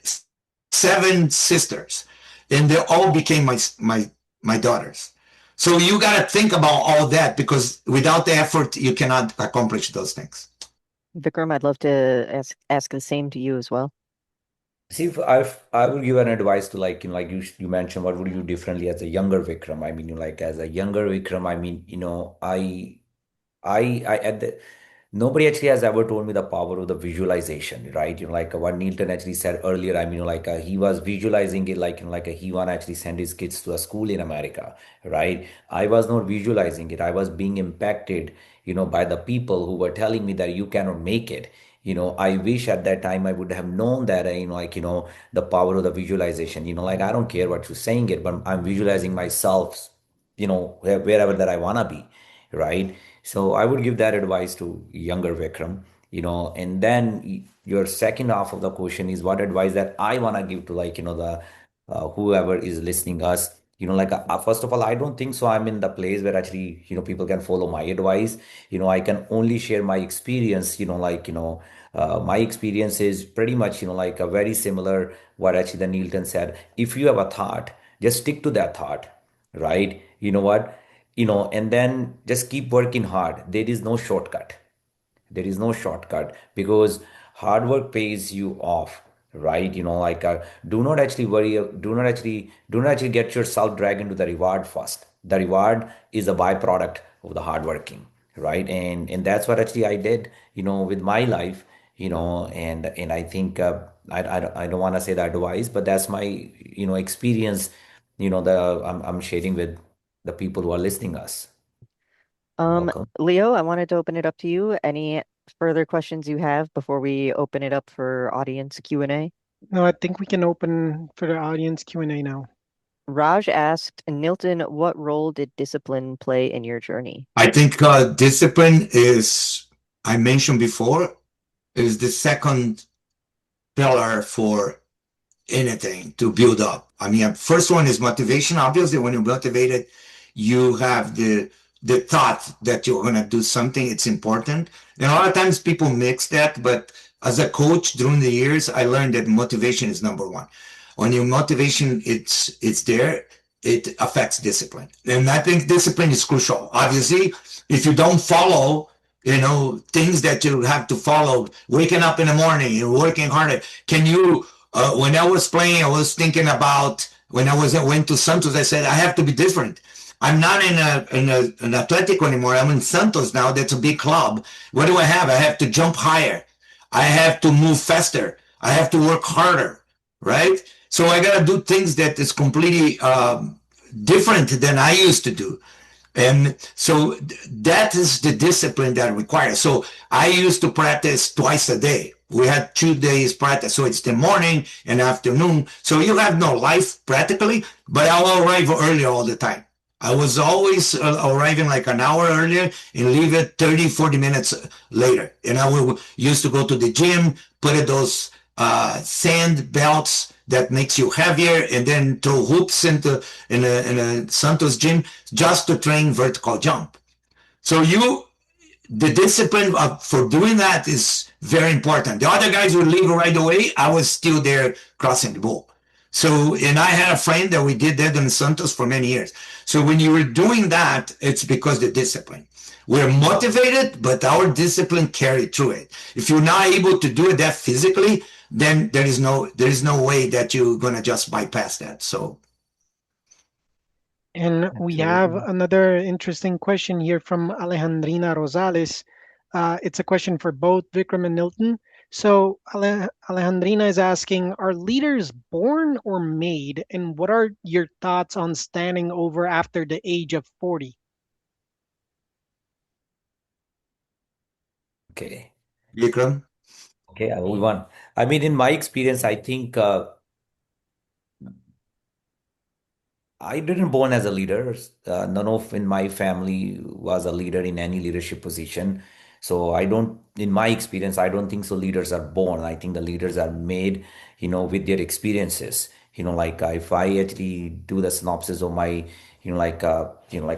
sisters, and they all became my daughters. So you got to think about all that because without the effort, you cannot accomplish those things. Vikram, I'd love to ask the same to you as well. See, if I would give an advice to, like you mentioned, what would you do differently as a younger Vikram? I mean, like as a younger Vikram, I mean, I at the nobody actually has ever told me the power of the visualization, right? Like what Nilton actually said earlier. I mean, he was visualizing it he want to actually send his kids to a school in America, right? I was not visualizing it. I was being impacted, by the people who were telling me that you cannot make it. I wish at that time I would have known that, the power of the visualization. Like I don't care what you're saying it, but I'm visualizing myself, wherever that I wanna be, right? So I would give that advice to younger Vikram, and then your second half of the question is what advice that I want to give to, the whoever is listening us. First of all, I don't think so I'm in the place where actually, people can follow my advice. I can only share my experience, my experience is pretty much, a very similar what actually the Nilton said. If you have a thought, just stick to that thought, right? You know what? And then just keep working hard. There is no shortcut. There is no shortcut because hard work pays you off, right? Do not actually worry, do not actually get yourself dragged into the reward first. The reward is a byproduct of the hard working, right? And that's what actually I did, with my life. and I think I don't want to say the advice, but that's my experience, that I'm sharing with the people who are listening us. Um, Welcome. Leo, I wanted to open it up to you. Any further questions you have before we open it up for audience Q&A? No, I think we can open for the audience Q&A now. Raj asked, Nilton, what role did discipline play in your journey? I think discipline is, I mentioned before, is the second pillar for anything to build up. I mean, first one is motivation. Obviously, when you're motivated, you have the thought that you're going to do something. It's important. And a lot of times people mix that, but as a coach during the years, I learned that motivation is number one. When your motivation it's there, it affects discipline. And I think discipline is crucial. Obviously, if you don't follow, things that you have to follow, waking up in the morning and working harder, can you when I was playing, I was thinking about when went to Santos. I said I have to be different. I'm not an Atletico anymore. I'm in Santos now. That's a big club. What do I have? I have to jump higher. I have to move faster. I have to work harder. Right. So I got to do things that is completely different than I used to do. And so that is the discipline that requires. So I used to practice twice a day. We had 2 days practice. So it's the morning and afternoon. So you have no life practically, but I'll arrive early all the time. I was always arriving like an hour earlier and leave it 30, 40 minutes later. And I used to go to the gym, put those sand belts that makes you heavier, and then throw hoops in a Santos gym just to train vertical jump. So the discipline for doing that is very important. The other guys would leave right away. I was still there crossing the ball. So, and I had a friend that we did that in Santos for many years. So when you were doing that, it's because the discipline. We're motivated, but our discipline carried through it. If you're not able to do that physically, then there is no way that you're gonna just bypass that. So And we have Absolutely. another interesting question here from Alejandrina Rosales. It's a question for both Vikram and Nilton. So Alejandrina is asking, are leaders born or made? And what are your thoughts on standing over after the age of 40? Okay. Vikram, Okay, I will move on. I mean, in my experience, I think I didn't born as a leader. None of in my family was a leader in any leadership position. So I don't, in my experience, I don't think so. Leaders are born. I think the leaders are made, with their experiences. Like if I actually do the synopsis of my, like a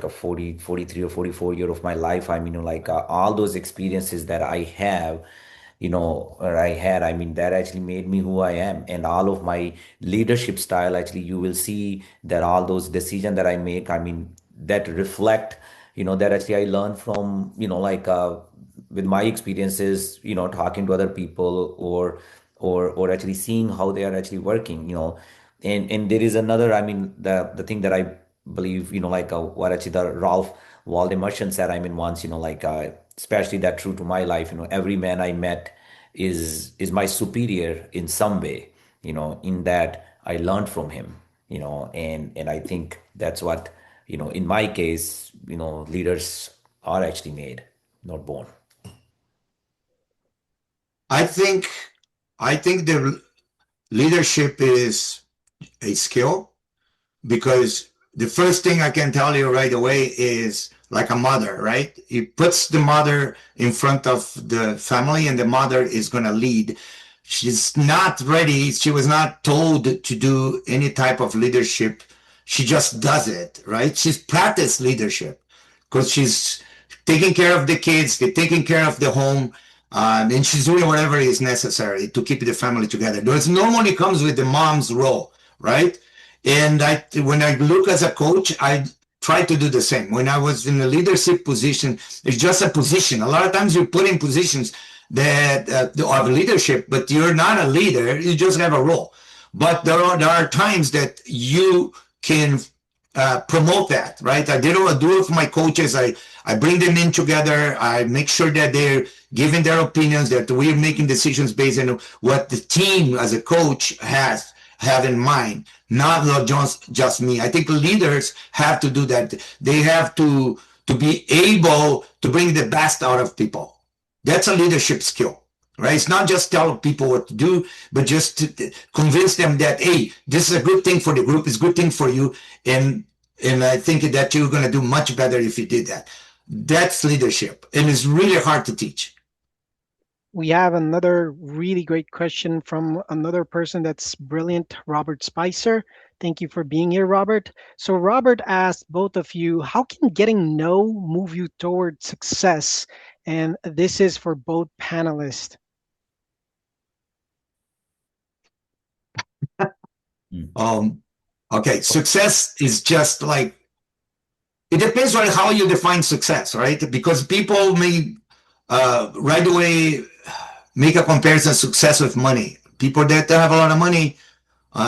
40, 43 or 44 year of my life, I mean, all those experiences that I have, or I had, I mean, that actually made me who I am. And all of my leadership style, actually, you will see that all those decisions that I make, I mean, that reflect, that actually I learn from, with my experiences, talking to other people or actually seeing how they are actually working, and there is another, I mean, the thing that I believe, what actually the Ralph Waldo Emerson said, I mean, once, especially that true to my life, every man I met is my superior in some way, in that I learned from him, and I think that's what, in my case, leaders are actually made, not born. I think the leadership is a skill because the first thing I can tell you right away is like a mother, right? It puts the mother in front of the family and the mother is going to lead. She's not ready. She was not told to do any type of leadership. She just does it, right? She's practiced leadership because she's taking care of the kids, they're taking care of the home, and she's doing whatever is necessary to keep the family together. There's normally comes with the mom's role, right? And when I look as a coach, I try to do the same. When I was in a leadership position, it's just a position. A lot of times you're put in positions that of leadership, but you're not a leader. You just have a role. But there are times that you can promote that, right? I didn't do it for my coaches. I I bring them in together. I make sure that they're giving their opinions, that we're making decisions based on what the team as a coach has have in mind, not just me. I think leaders have to do that. They have to be able to bring the best out of people. That's a leadership skill, right? It's not just tell people what to do, but just to convince them that, hey, this is a good thing for the group, it's a good thing for you, and I think that you're going to do much better if you did that. That's leadership, and it's really hard to teach. We have another really great question from another person that's brilliant, Robert Spicer. Thank you for being here, Robert. So, Robert asked both of you, how can getting no move you toward success? And this is for both panelists. Mm. Okay, success is just like, it depends on how you define success, right? Because people may right away make a comparison success with money. People that have a lot of money,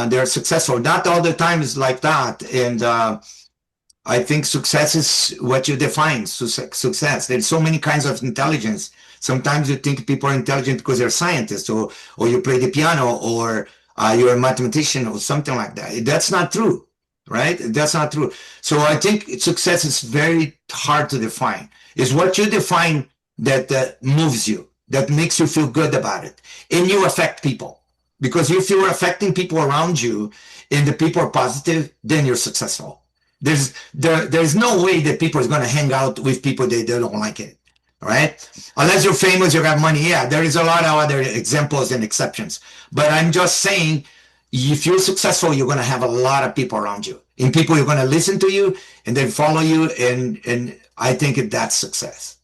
they're successful. Not all the time is like that. And I think success is what you define success. There's so many kinds of intelligence. Sometimes you think people are intelligent because they're scientists, or you play the piano, or you're a mathematician or something like that. That's not true, right? That's not true. So I think success is very hard to define. It's what you define that moves you, that makes you feel good about it. And you affect people. Because if you're affecting people around you and the people are positive, then you're successful. There's no way that people is going to hang out with people they don't like it, right? Unless you're famous, you have money. Yeah, there is a lot of other examples and exceptions. But I'm just saying, if you're successful, you're going to have a lot of people around you, and people are going to listen to you and then follow you, and I think that's success.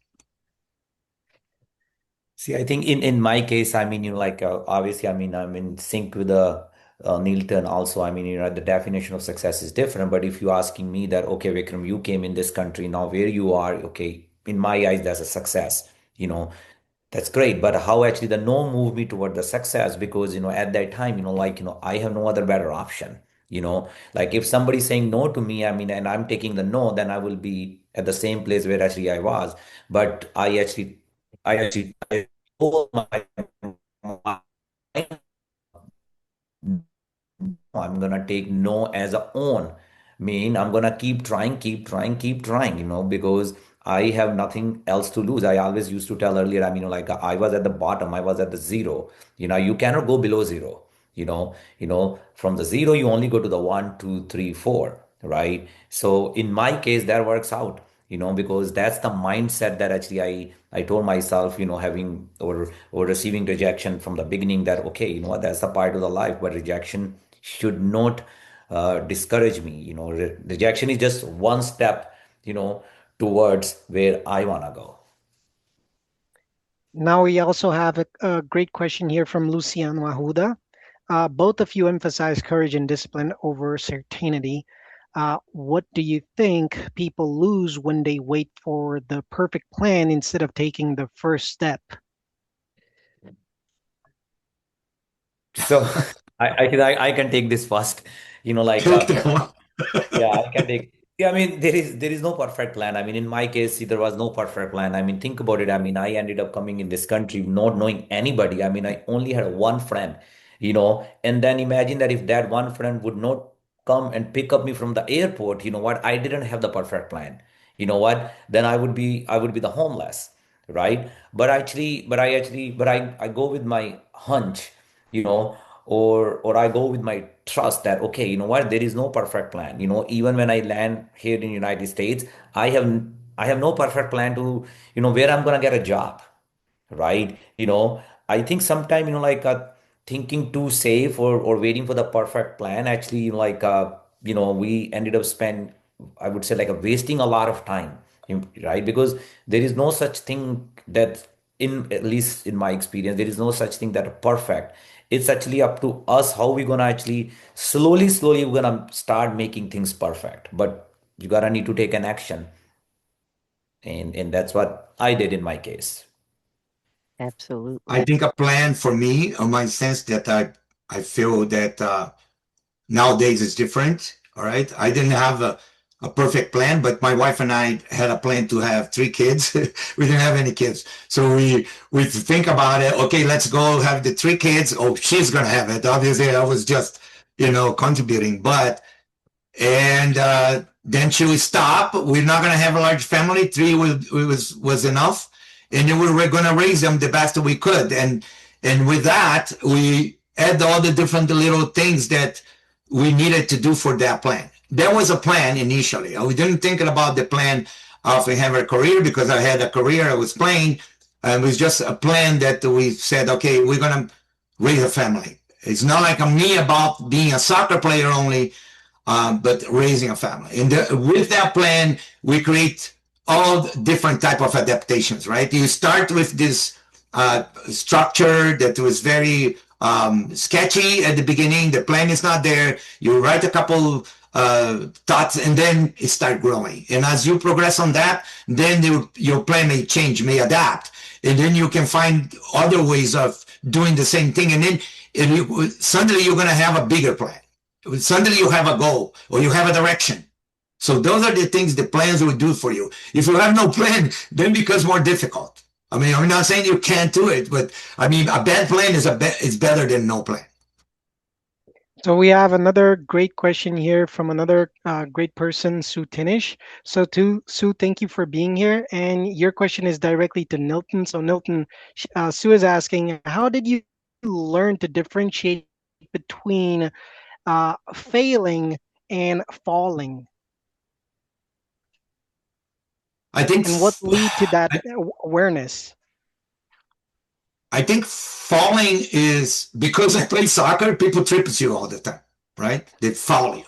See, I think in my case, I mean, like obviously, I mean, I'm in sync with the Nilton also. I mean, the definition of success is different. But if you're asking me that, okay, Vikram, you came in this country, now where you are, okay, in my eyes, that's a success. You know, that's great. But how actually the no moved me toward the success, because, at that time, like, I have no other better option. Like if somebody's saying no to me, I mean, and I'm taking the no, then I will be at the same place where actually I was. But I told my I'm gonna take no as a own. Mean I'm gonna keep trying, keep trying, keep trying, because I have nothing else to lose. I always used to tell earlier, I mean, like I was at the bottom, I was at the zero. You cannot go below zero. From the zero, you only go to the one, two, three, four, right? So in my case, that works out, because that's the mindset that actually I told myself, having or receiving rejection from the beginning, that okay, what, that's the part of the life, but rejection should not discourage me. Rejection is just one step, towards where I want to go. Now we also have a great question here from Lucian Wahuda. Both of you emphasize courage and discipline over certainty. What do you think people lose when they wait for the perfect plan instead of taking the first step? So I can take this first. Like Take that one. yeah, I can take. Yeah, I mean, there is no perfect plan. I mean, in my case, there was no perfect plan. I mean, think about it. I mean, I ended up coming in this country not knowing anybody. I mean, I only had one friend, and then imagine that if that one friend would not come and pick up me from the airport, you know what? I didn't have the perfect plan. You know what? Then I would be the homeless, right? But I go with my hunch, you know, or I go with my trust that okay, you know what, there is no perfect plan. Even when I land here in United States, I have no perfect plan to, where I'm gonna get a job, right? I think sometime, like thinking too safe, or waiting for the perfect plan, actually, like we ended up spend, I would say, like wasting a lot of time, right? Because there is no such thing that, in at least in my experience, there is no such thing that are perfect. It's actually up to us how we're gonna actually slowly we're gonna start making things perfect, but you gotta need to take an action, and that's what I did in my case. I Absolutely. think a plan for me, on my sense that I feel that nowadays is different. All right, I didn't have a perfect plan, but my wife and I had a plan to have 3 kids. We didn't have any kids. So we think about it. Okay, let's go have the 3 kids. Oh, she's gonna have it. Obviously, I was just, contributing. But and then she would stop. We're not gonna have a large family. Three was enough, and then we were gonna raise them the best we could. And with that, we add all the different little things that we needed to do for that plan. There was a plan initially. We didn't think about the plan of having a career because I had a career. I was playing. And it was just a plan that we said, okay, we're gonna raise a family. It's not like I'm me about being a soccer player only, but raising a family. And with that plan, we create all different type of adaptations, right? You start with this structure that was very sketchy at the beginning. The plan is not there. You write a couple thoughts, and then it start growing. And as you progress on that, then your plan may change, may adapt, and then you can find other ways of doing the same thing. And then suddenly you're going to have a bigger plan. Suddenly you have a goal or you have a direction. So those are the things the plans will do for you. If you have no plan, then it becomes more difficult. I mean, I'm not saying you can't do it, but I mean, a bad plan is better than no plan. So we have another great question here from another great person, Sue Tinish. So to Sue, thank you for being here. And your question is directly to Nilton. So Nilton, Sue is asking, how did you learn to differentiate between failing and falling? I think And what lead to that awareness? I think falling is because I play soccer, people trip you all the time, right? They follow you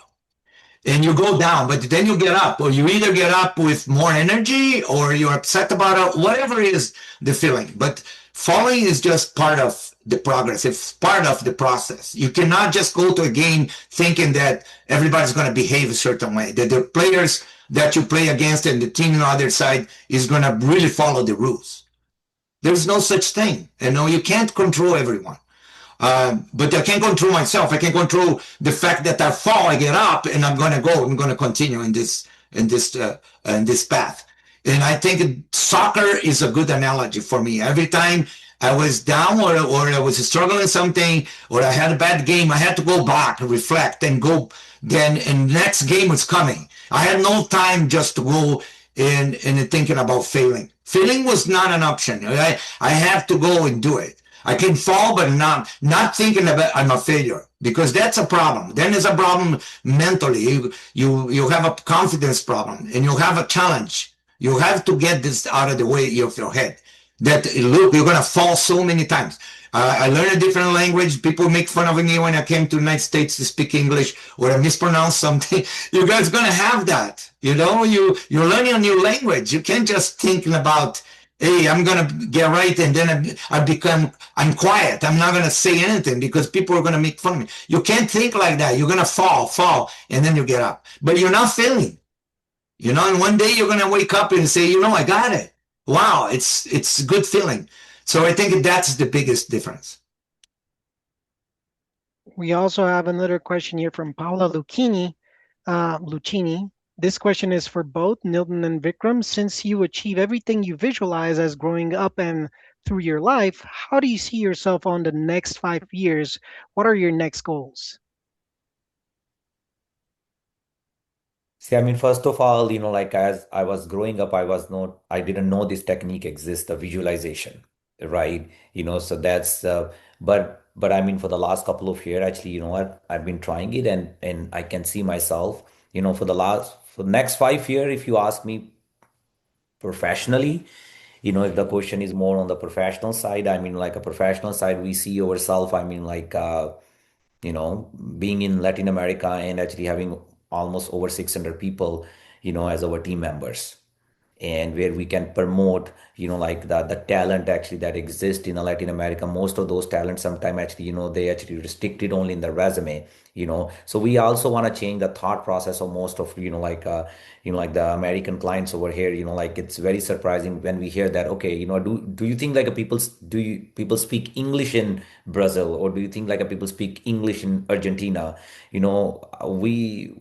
and you go down, but then you get up, or you either get up with more energy or you're upset about it, whatever is the feeling. But falling is just part of the progress. It's part of the process. You cannot just go to a game thinking that everybody's going to behave a certain way, that the players that you play against and the team on the other side is going to really follow the rules. There's no such thing. You can't control everyone. But I can't control myself. I can control the fact that I fall, I get up, and I'm going to go. I'm going to continue in this path. And I think soccer is a good analogy for me. Every time I was down or I was struggling something or I had a bad game, I had to go back, reflect, and go. Then and next game was coming. I had no time just to go in thinking about failing. Failing was not an option. I have to go and do it. I can fall, but not thinking about I'm a failure, because that's a problem. Then there's a problem mentally. You have a confidence problem, and you have a challenge. You have to get this out of the way of your head. That look, you're gonna fall so many times. I learned a different language. People make fun of me when I came to the United States to speak English or I mispronounce something. You guys gonna have that. You're learning a new language. You can't just thinking about, hey, I'm gonna get right, and then I'm quiet. I'm not gonna say anything because people are gonna make fun of me. You can't think like that. You're gonna fall, and then you get up. But you're not failing. And one day you're gonna wake up and say, I got it. Wow, it's a good feeling. So I think that's the biggest difference. We also have another question here from Paula Lucchini. This question is for both Nilton and Vikram. Since you achieve everything you visualize as growing up and through your life, how do you see yourself on the next 5 years? What are your next goals? See, I mean, first of all, like as I was growing up, I didn't know this technique exists, the visualization, right? So that's, but I mean, for the last couple of years, actually, you know what, I've been trying it, and I can see myself, for the next 5 years, if you ask me professionally, if the question is more on the professional side, I mean, like a professional side, we see ourselves, I mean, like, being in Latin America and actually having almost over 600 people, as our team members, and where we can promote, like the talent actually that exists in Latin America. Most of those talents sometimes actually, they actually restricted only in the resume, So we also want to change the thought process of most of, like the American clients over here, like it's very surprising when we hear that, okay, do you think like people speak English in Brazil, or do you think like people speak English in Argentina? We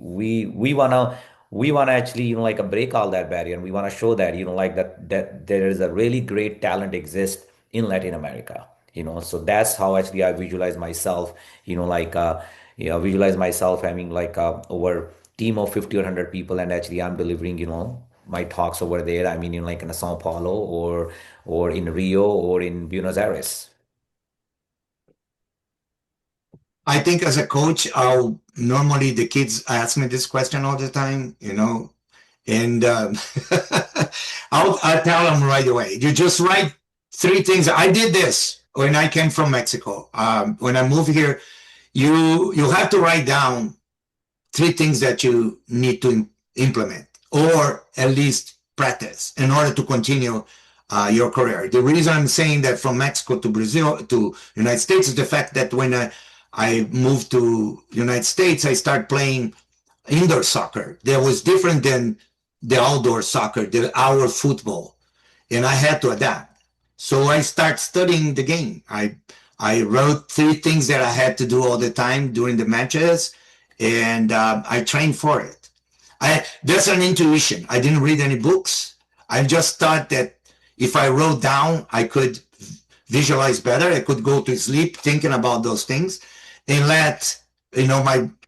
wanna we want to actually, like break all that barrier, and we want to show that, like that there is a really great talent exists in Latin America. So that's how actually I visualize myself, like visualize myself having like over team of 50 or 100 people, and actually I'm delivering, my talks over there. I mean, like in Sao Paulo or in Rio or in Buenos Aires. I think as a coach, I'll normally the kids ask me this question all the time, and I'll tell them right away. You just write three things. I did this when I came from Mexico. When I moved here, you have to write down three things that you need to implement or at least practice in order to continue your career. The reason I'm saying that from Mexico to Brazil to United States is the fact that when I moved to United States, I started playing indoor soccer. That was different than the outdoor soccer, our football, and I had to adapt. So I started studying the game. I wrote three things that I had to do all the time during the matches, and I trained for it. That's an intuition. I didn't read any books. I just thought that if I wrote down, I could visualize better. I could go to sleep thinking about those things and let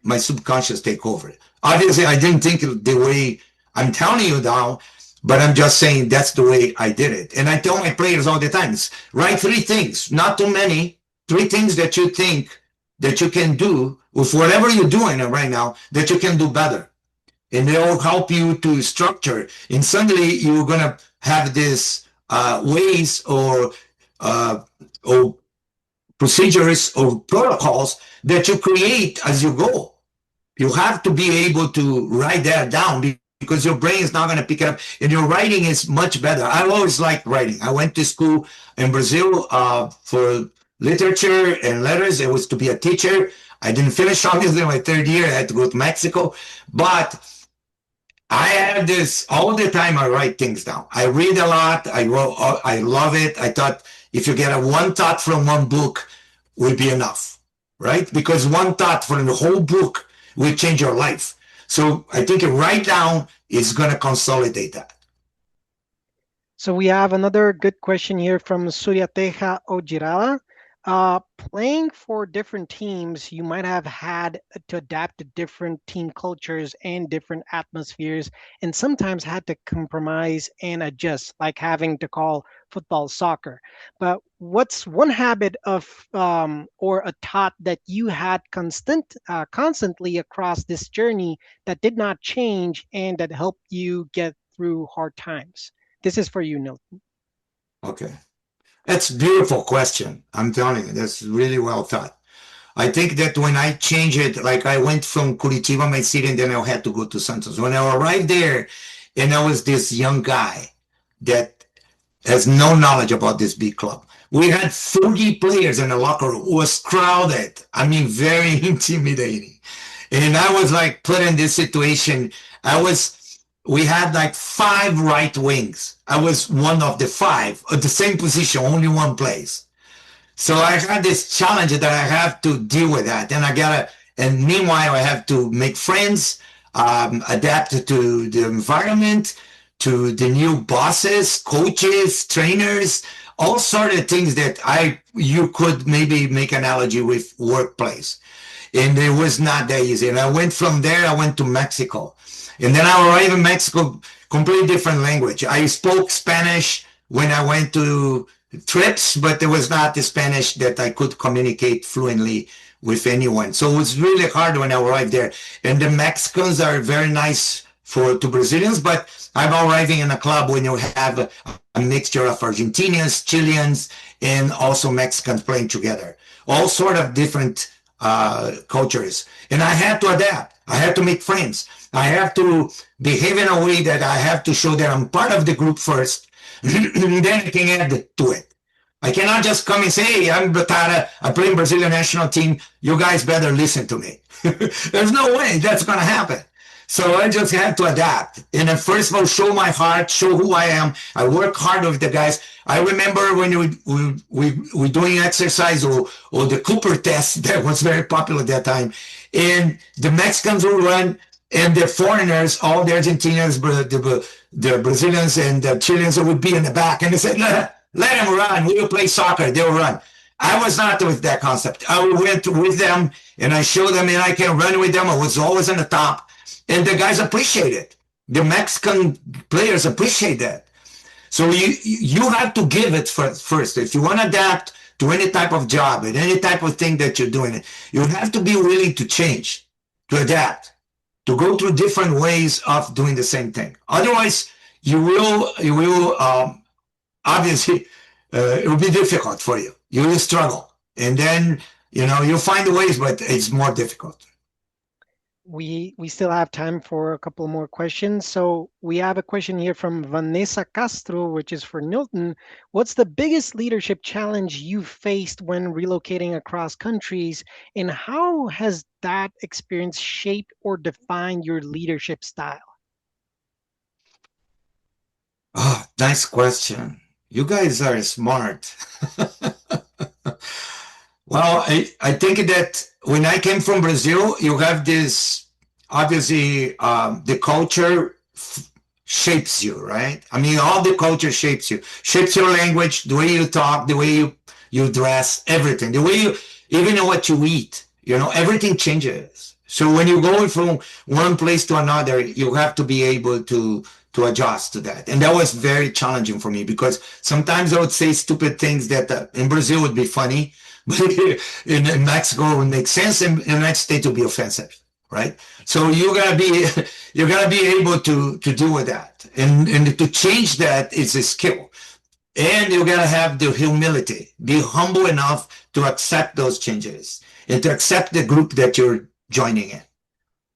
my subconscious take over. Obviously, I didn't think it the way I'm telling you now, but I'm just saying that's the way I did it. And I tell my players all the time, write three things, not too many, three things that you think that you can do with whatever you're doing right now that you can do better. And they'll help you to structure. And suddenly you're going to have this ways or procedures or protocols that you create as you go. You have to be able to write that down because your brain is not going to pick it up, and your writing is much better. I always liked writing. I went to school in Brazil for literature and letters. It was to be a teacher. I didn't finish, obviously, my third year. I had to go to Mexico. But I have this all the time. I write things down. I read a lot. I love it. I thought if you get one thought from one book would be enough, right? Because one thought from the whole book will change your life. So I think write down is going to consolidate that. So we have another good question here from Suryateja Ojirala. Playing for different teams, you might have had to adapt to different team cultures and different atmospheres, and sometimes had to compromise and adjust, like having to call football soccer. But what's one habit of or a thought that you had constantly across this journey that did not change and that helped you get through hard times? This is for you, Nilton. Okay. That's a beautiful question. I'm telling you, that's really well thought. I think that when I changed it, like I went from Curitiba, my city, and then I had to go to Santos. When I arrived there, and I was this young guy that has no knowledge about this big club. We had 40 players in the locker room. It was crowded. I mean, very intimidating. And I was like put in this situation. We had like 5 right wings. I was one of the 5 at the same position, only one place. So I had this challenge that I have to deal with that. And meanwhile, I have to make friends, adapt to the environment, to the new bosses, coaches, trainers, all sort of things that you could maybe make analogy with workplace. And it was not that easy. And I went from there, I went to Mexico. And then I arrived in Mexico, completely different language. I spoke Spanish when I went to trips, but it was not the Spanish that I could communicate fluently with anyone. So it was really hard when I arrived there. And the Mexicans are very nice to Brazilians, but I'm arriving in a club when you have a mixture of Argentinians, Chileans, and also Mexicans playing together. All sort of different cultures. And I had to adapt. I had to make friends. I have to behave in a way that I have to show that I'm part of the group first, and then I can add to it. I cannot just come and say, hey, I'm Batata, I play in Brazilian national team, you guys better listen to me. There's no way that's going to happen. So I just have to adapt. And then first of all, show my heart, show who I am. I work hard with the guys. I remember when we doing exercise or the Cooper test that was very popular at that time. And the Mexicans will run And the foreigners, all the Argentinians, the Brazilians, and the Chileans would be in the back, and they said, let them run. We will play soccer. They'll run. I was not with that concept. I went with them, and I showed them, and I can run with them. I was always on the top, and the guys appreciate it. The Mexican players appreciate that. So you have to give it first. If you want to adapt to any type of job and any type of thing that you're doing, you have to be willing to change, to adapt, to go through different ways of doing the same thing. Otherwise, you will obviously it will be difficult for you. You will struggle, and then you'll find the ways, but it's more difficult. We still have time for a couple more questions. So we have a question here from Vanessa Castro, which is for Nilton. What's the biggest leadership challenge you faced when relocating across countries, and how has that experience shaped or defined your leadership style? Oh, nice question. You guys are smart. Well, I think that when I came from Brazil, you have this, obviously, the culture shapes you, right? I mean, all the culture shapes you, shapes your language, the way you talk, the way you dress, everything, the way even what you eat, everything changes. So when you're going from one place to another, you have to be able to adjust to that. And that was very challenging for me because sometimes I would say stupid things that in Brazil would be funny, but in Mexico it would make sense, and in the United States it would be offensive, right? So you gotta be able to deal with that, and to change that is a skill, and you gotta have the humility, be humble enough to accept those changes and to accept the group that you're joining in.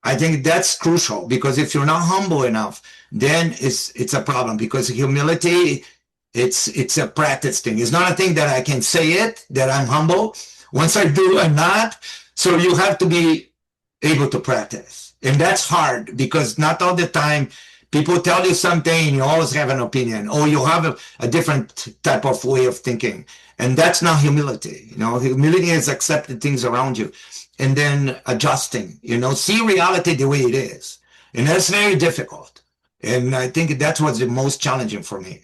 I think that's crucial, because if you're not humble enough, then it's a problem, because humility, it's a practice thing. It's not a thing that I can say it, that I'm humble. Once I do, I'm not. So you have to be able to practice. And that's hard, because not all the time people tell you something, you always have an opinion, or you have a different type of way of thinking. And that's not humility. Humility is accepting things around you and then adjusting, see reality the way it is. And that's very difficult. And I think that's what's the most challenging for me.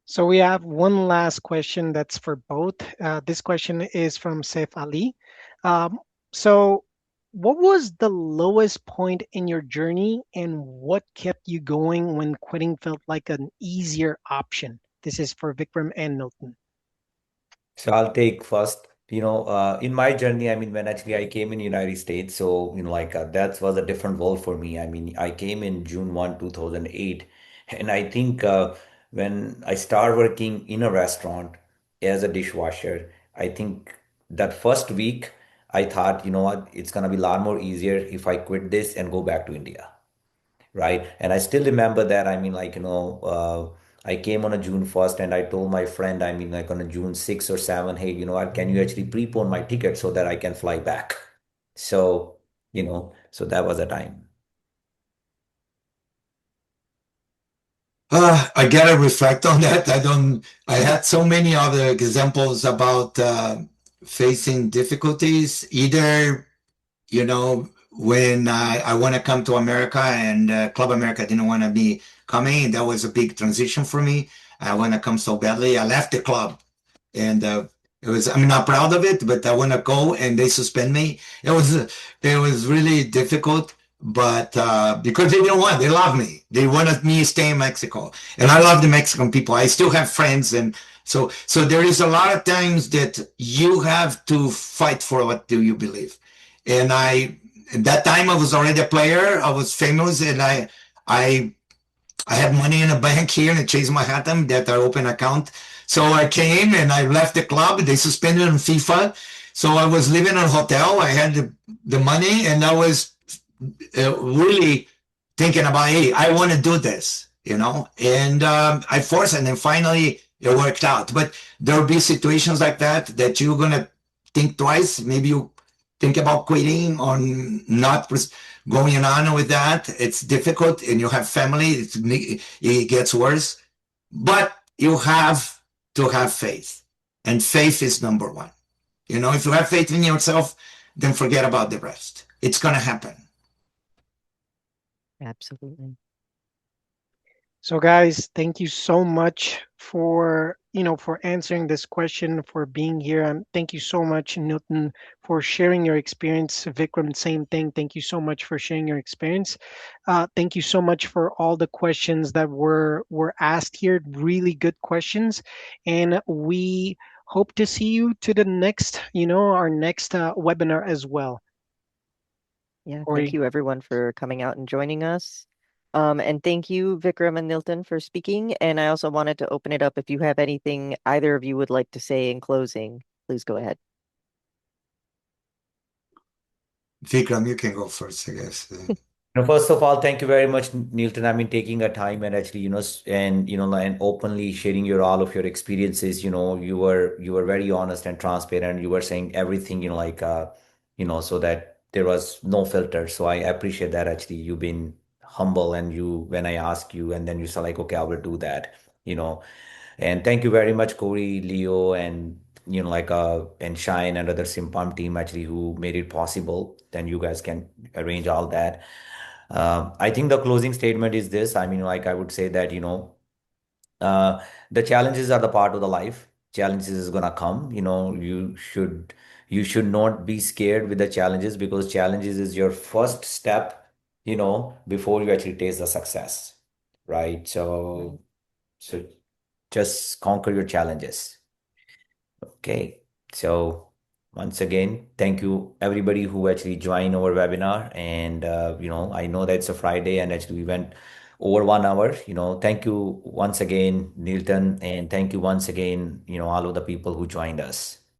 So we have one last question that's for both. This question is from Saif Ali. So what was the lowest point in your journey, and what kept you going when quitting felt like an easier option? This is for Vikram and Nilton. So I'll take first. In my journey, I mean, when actually I came in United States, so that was a different world for me. I mean, I came in June 1, 2008, and I think when I started working in a restaurant as a dishwasher, I think that first week I thought, you know what, it's gonna be a lot more easier if I quit this and go back to India, right? And I still remember that. I mean, I came on a June 1st, and I told my friend, I mean, like on a June 6th or 7th, hey, you know what, can you actually prepone my ticket so that I can fly back? So, so that was the time. I gotta reflect on that. I had so many other examples about facing difficulties, either, when I want to come to America and Club America didn't want to be coming. That was a big transition for me. I want to come so badly. I left the club, and I'm not proud of it, but I want to go, and they suspend me. It was really difficult, but because they didn't want, they love me. They wanted me to stay in Mexico, and I love the Mexican people. I still have friends, and so there is a lot of times that you have to fight for what do you believe. And at that time I was already a player. I was famous, and I had money in a bank here in Chase Manhattan that I opened an account. So I came and I left the club. They suspended on FIFA. So I was living in a hotel. I had the money, and I was really thinking about, hey, I want to do this, and I forced it, and then finally it worked out. But there will be situations like that you're going to think twice. Maybe you think about quitting or not going on with that. It's difficult, and you have family. It gets worse, but you have to have faith, and faith is number one. If you have faith in yourself, then forget about the rest. It's going to happen. Absolutely. So guys, thank you so much for, for answering this question, for being here. And thank you so much, Nilton, for sharing your experience. Vikram, same thing. Thank you so much for sharing your experience. Thank you so much for all the questions that were asked here. Really good questions. And we hope to see you to the next, our next webinar as well. Yeah, Or thank you everyone for coming out and joining us. And thank you, Vikram and Nilton, for speaking. And I also wanted to open it up if you have anything either of you would like to say in closing, please go ahead. Vikram, you can go first, I guess. First of all, thank you very much, Nilton. I mean, taking a time and actually, and and openly sharing your all of your experiences. You were very honest and transparent. You were saying everything, so that there was no filter. So I appreciate that. Actually, you've been humble, and when I ask you, and then you say like, okay, I will do that. You know, and thank you very much, Corey, Leo, and and Shine and other Simpalm team actually who made it possible. Then you guys can arrange all that. I think the closing statement is this. I mean, like I would say that, uh, the challenges are the part of the life. Challenges is gonna come. You should not be scared with the challenges because challenges is your first step, before you actually taste the success. Right? Right. So just conquer your challenges. Okay. So once again, thank you everybody who actually joined our webinar. And I know that it's a Friday and actually we went over 1 hour. Thank you once again, Nilton, and thank you once again, all of the people who joined us.